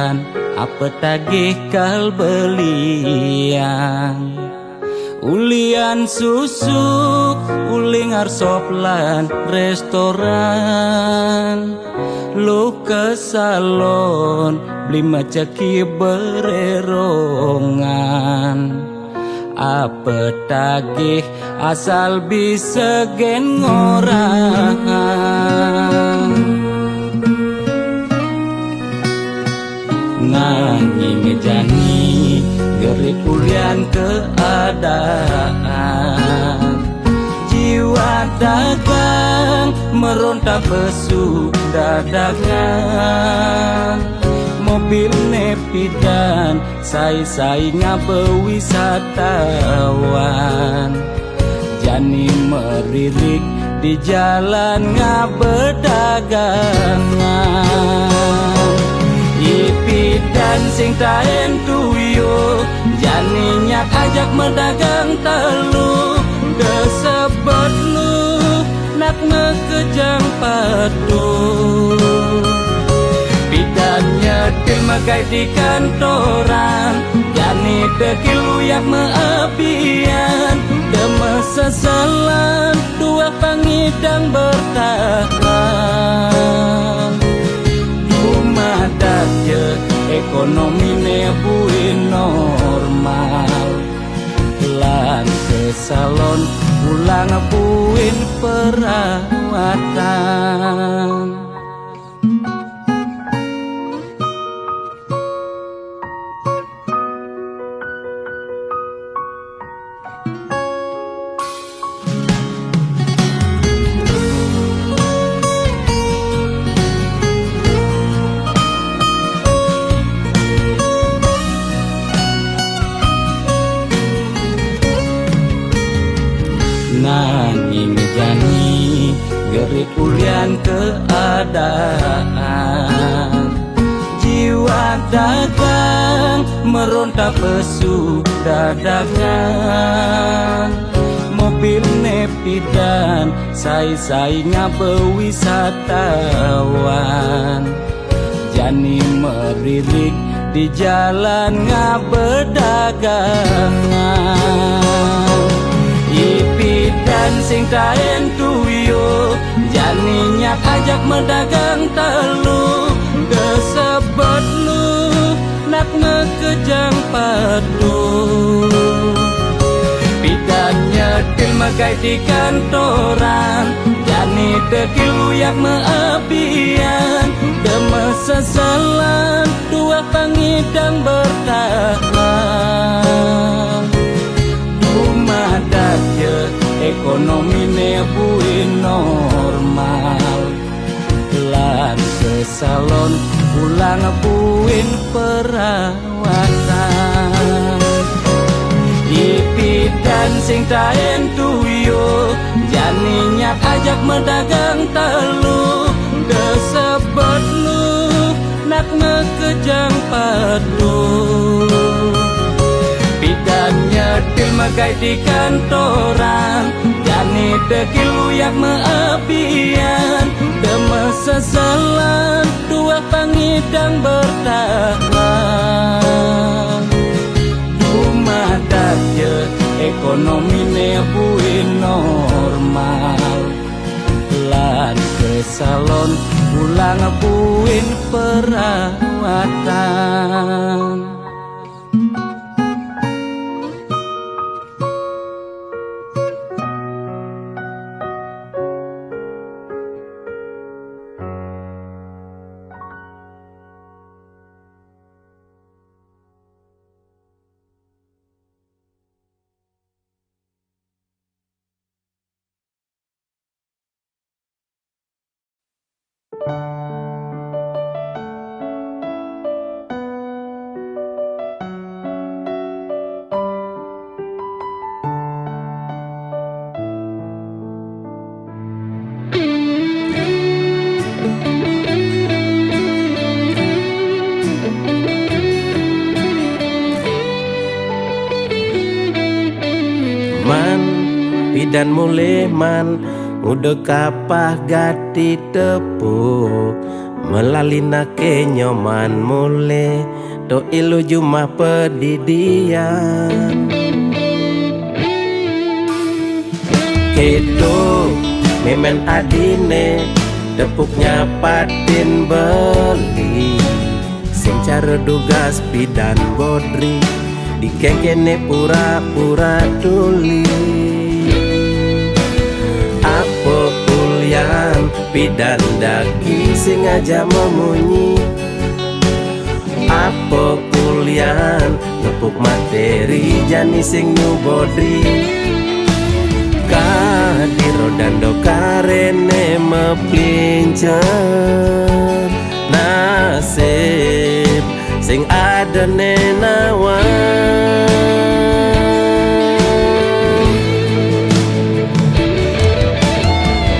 pidan apa tagih kal belian ulian susuk uling arsop lan restoran lu ke salon beli macaki bererongan apa tagih asal bisa gen orang nanging jani gerik ulian keadaan jiwa dagang meronta besu dadagan mobil nepidan sai-sai ngabewisatawan jani meririk di jalan ngabedagangan ipidan sing taen tuyo jani nyak ajak medagang telu desebet lu nak ngekejang padu nyetil megai di kantoran jani dekil uyak meapian deme seselan dua pangidang bertahan rumah daje ekonomi nebuin normal lan ke salon pulang buin perawatan nanging jani gerik ulian keadaan jiwa dagang meronta pesu dadagan mobil nepidan sai-sai ngabewisatawan jani meririk di jalan ngabedagangan ipidan sing taen tuyo jani nyak ajak medagang telu desebet lu nak ngekejang padu pidan nyetil megai di kantoran jani dekil uyak meapian deme seselan dua pangidang bertahan rumah daje ekonomi nebuin normal lan ke salon pulang buin perawatan ipidan sing taen tuyo jani nyak ajak medagang telu desebet lu nak ngekejang padu pidan nyetil megai di kantoran jani dekil uyak meapian deme seselan dua pangidang bertahan rumah daje ekonomi nebuin normal lan ke salon pulang buin perawatan dan mulai man udah kapah gati tepuk melalina ke nyoman mule do ilu jumah pedidian kedo memen adine tepuknya patin beli sing cara dugas pidan bodri dikengkene pura-pura tuli apa ulian pidan daki sing aja memunyi apa kulian ngepuk materi jani sing nu bodri kadiro dando karene meplincer nasib sing ada nenawan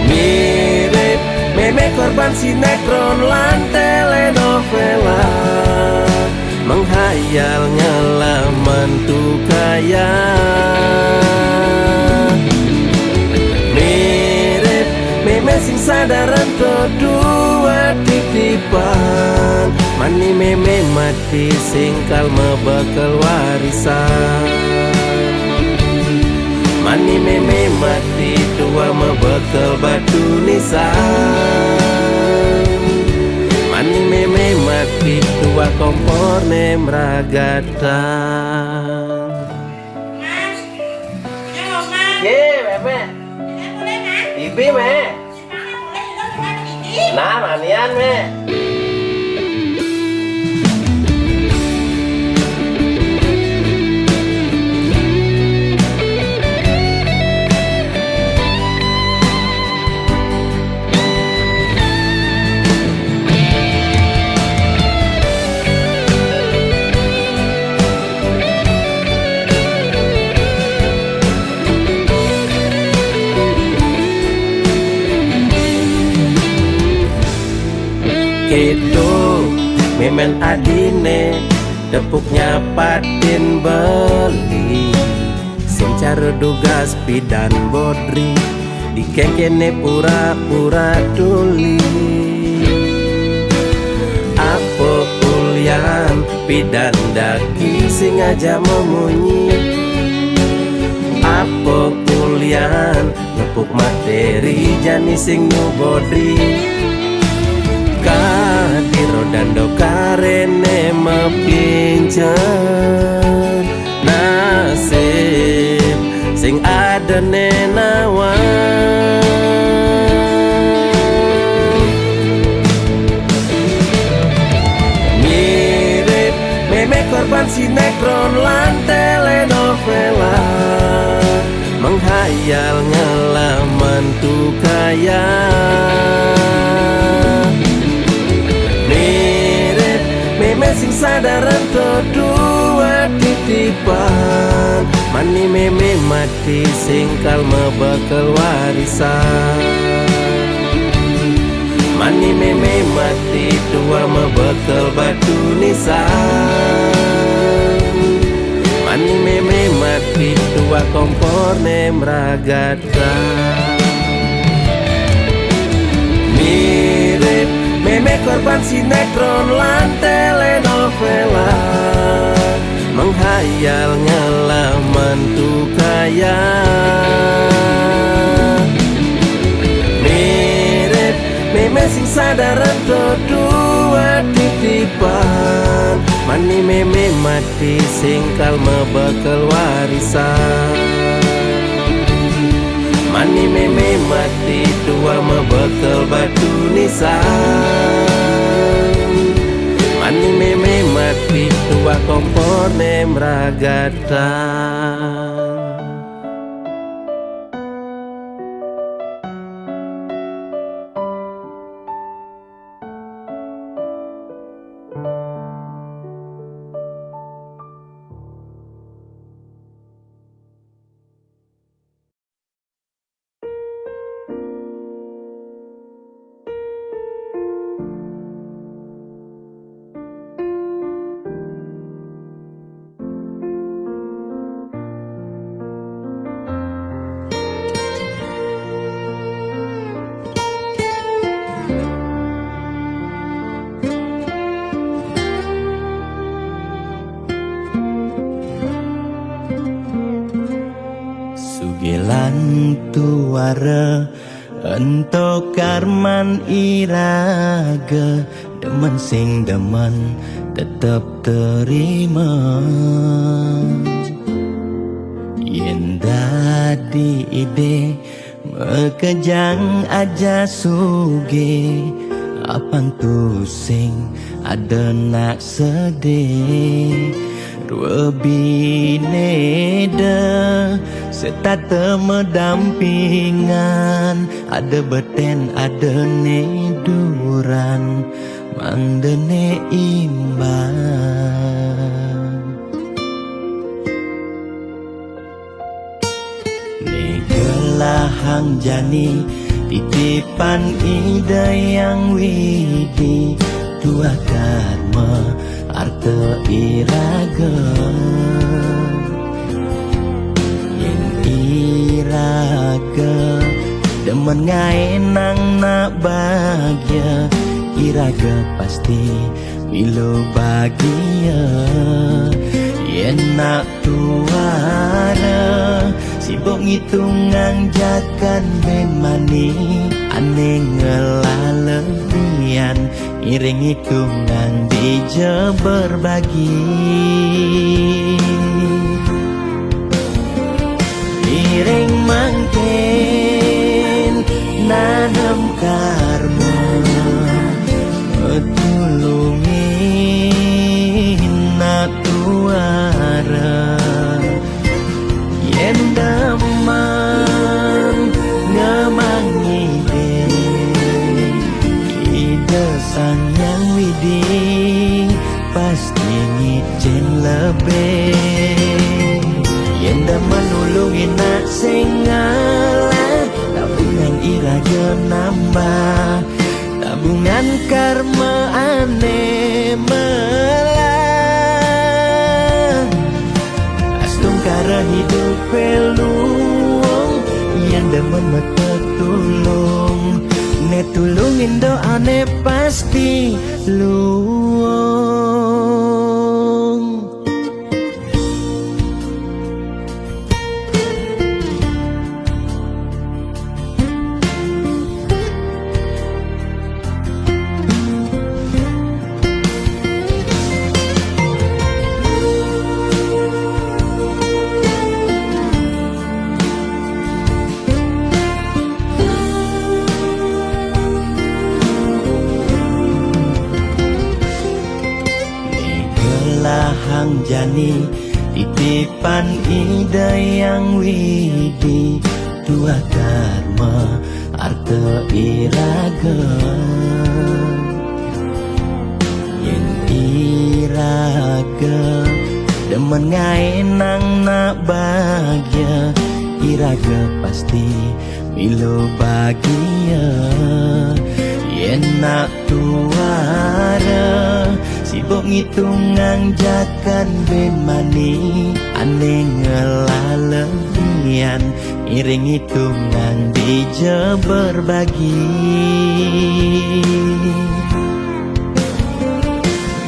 mirip meme korban sinetron lan telenovela menghayal ngalaman tuh kaya mirip meme sing sadaran kedua titipan mani meme mati singkal mebekal warisan mani meme mati tua mebekal batu nisan mani meme mati tua kompor nemragatan ye meme ibi me nah manian me kedo memen adine tepuknya patin beli sing cara dugas pidan bodri dikengkene pura-pura tuli apa ulian pidan daki sing aja memunyi apa kulian ngepuk materi jani sing nu bodri kadiro dando karene mepincer nasib sing ada nenawan mirip meme korban sinetron lan telenovela menghayal ngalaman tuh kaya meme sing sadaran kedua titipan mani meme mati singkal mebekal warisan mani meme mati tua mebekal batu nisan mani meme mati tua kompor nemragatan mirip meme korban sinetron lan telenovela menghayal ngalaman tuh kaya mirip meme sing sadaran kedua titipan mani meme mati singkal mebekal warisan mani meme mati tua mebekal batu nisan mani meme mati tua kompor nemragatan suara ento karman iraga demen sing demen tetep terima yen dadi ide mekejang aja suge apang tu sing ada nak sedih dua bineda serta medampingan ada beten ada neduran mandene imbang negelahang jani titipan ida yang widi dua karma arta iraga yang iraga demen ngaenang nak bahagia iraga pasti milo bahagia yen nak tuara sibuk ngitungan jakan bemani aneh ngelalebian iring hitungan dija berbagi iring mangken nanam karma metulungin nak tuara yen damang ngemangi ide sang yang widi pasti ngicen lebih yen daman nulungin nak sengalah tabungan iraga nambah tabungan karma aneh melah astung kara hidup peluang yang demen metulung netulungin doane pasti luang hang jani titipan ida yang widi dua karma arta iraga yang iraga demen ngaenang nak bahagia iraga pasti milo bahagia yen nak tuara sibuk ngitungan jakan bemani aneh ngelalebian iring hitungan dija berbagi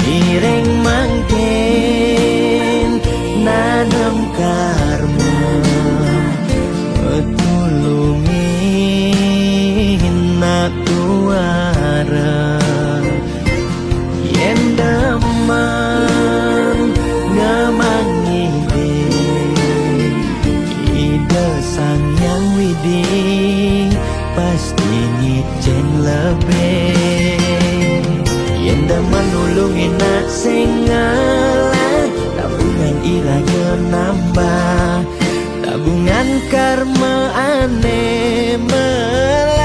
iring mangken nanam karma metulungin nak tuara yen damang ngemangi ide sang yang widi pasti ngicen lebih yen daman nulungin nak sengalah tabungan iraga nambah tabungan karma aneh melah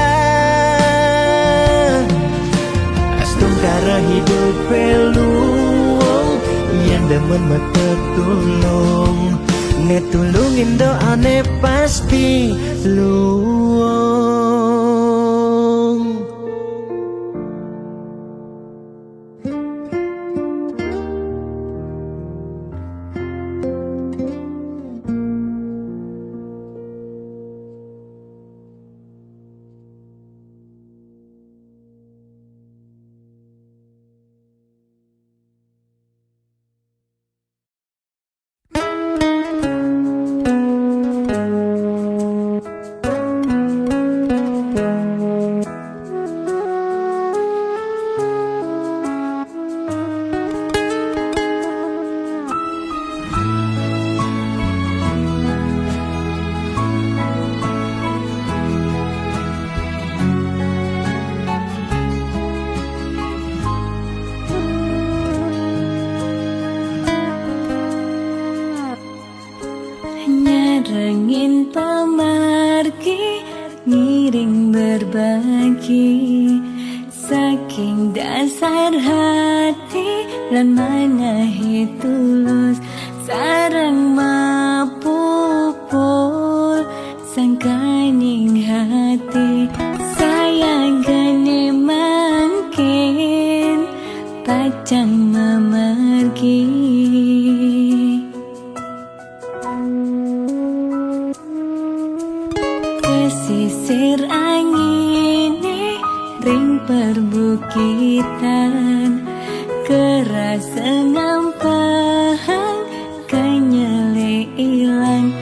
astung kara hidup peluang yang demen metulung netulungin doane pasti luang saling berbagi, saking dasar hati lan manahi tulus, sarang mapupul sangkaning hati, sayang gane mangkin pacang memergi. Pesisir angin ring perbukitan, kerasa ngampang kenyele ilang,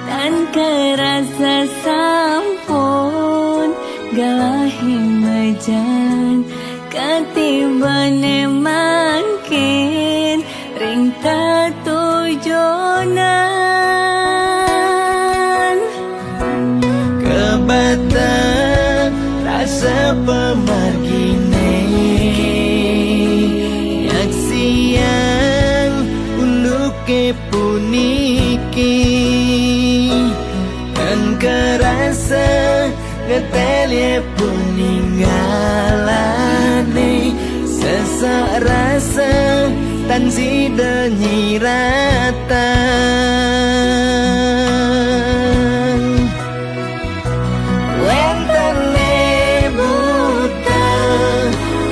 dan kerasa sampun galahi mejan, ketibane mangkin ring tatujonan. Kebatang rasa pemargine, yaksian uluke puniki, dan kerasa ngetelye puninggalane, sesak rasa tan sida nyiratan. Wentane buta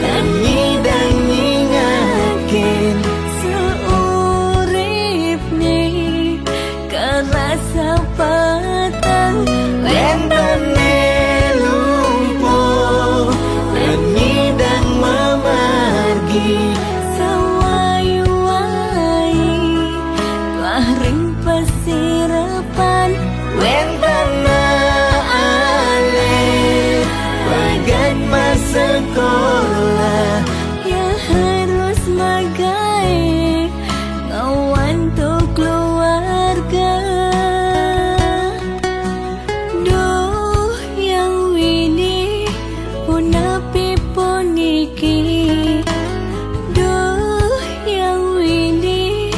dan nyidang nyingakin, Seurip nih kerasa petang, wentane lumpuh dan nyidang memargi, sewai-wai telah ring pesirapan, wentana ale bagat masa sekolah, ya harus magai ngawan tuh keluarga. Duh yang wini punapi puniki, duh yang wini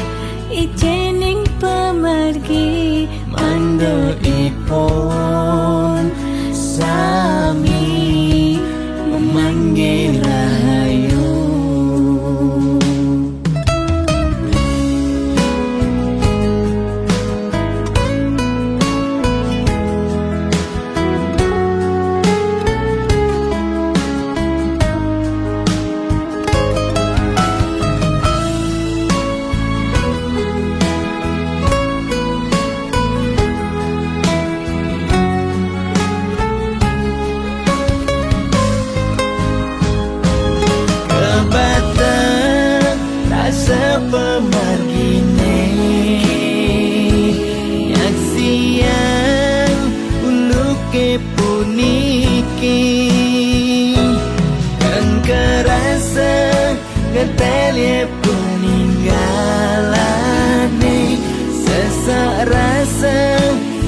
ijening pemargi, manda ipon sami memanggil rahayu. Kebatang rasa pemargine, yaksian uluke puniki, kan kerasa ngetelye puninggalane, sesak rasa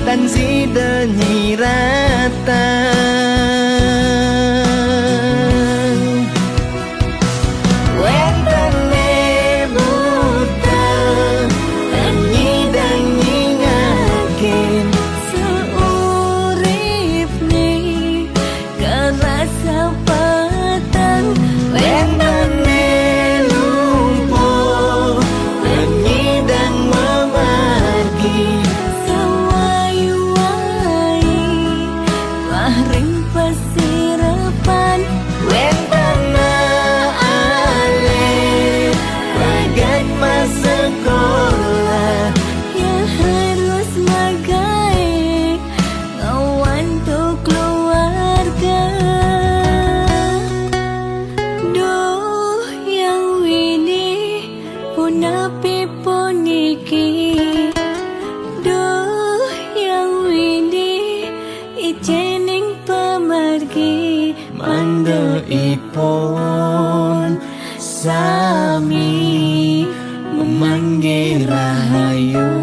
tan sida nyiratan. Wentane buta dan nyidang nyingakin, seurip nih kerasa petang, wentane lumpuh dan nyidang memargi, sewai-wai telah ring pesirapan, wentana ale bagat masa sekolah, ya harus magai ngawan tuh keluarga. Duh yang wini punapi puniki, duh yang wini ijening pemargi, manda ipon sami memanggil rahayu.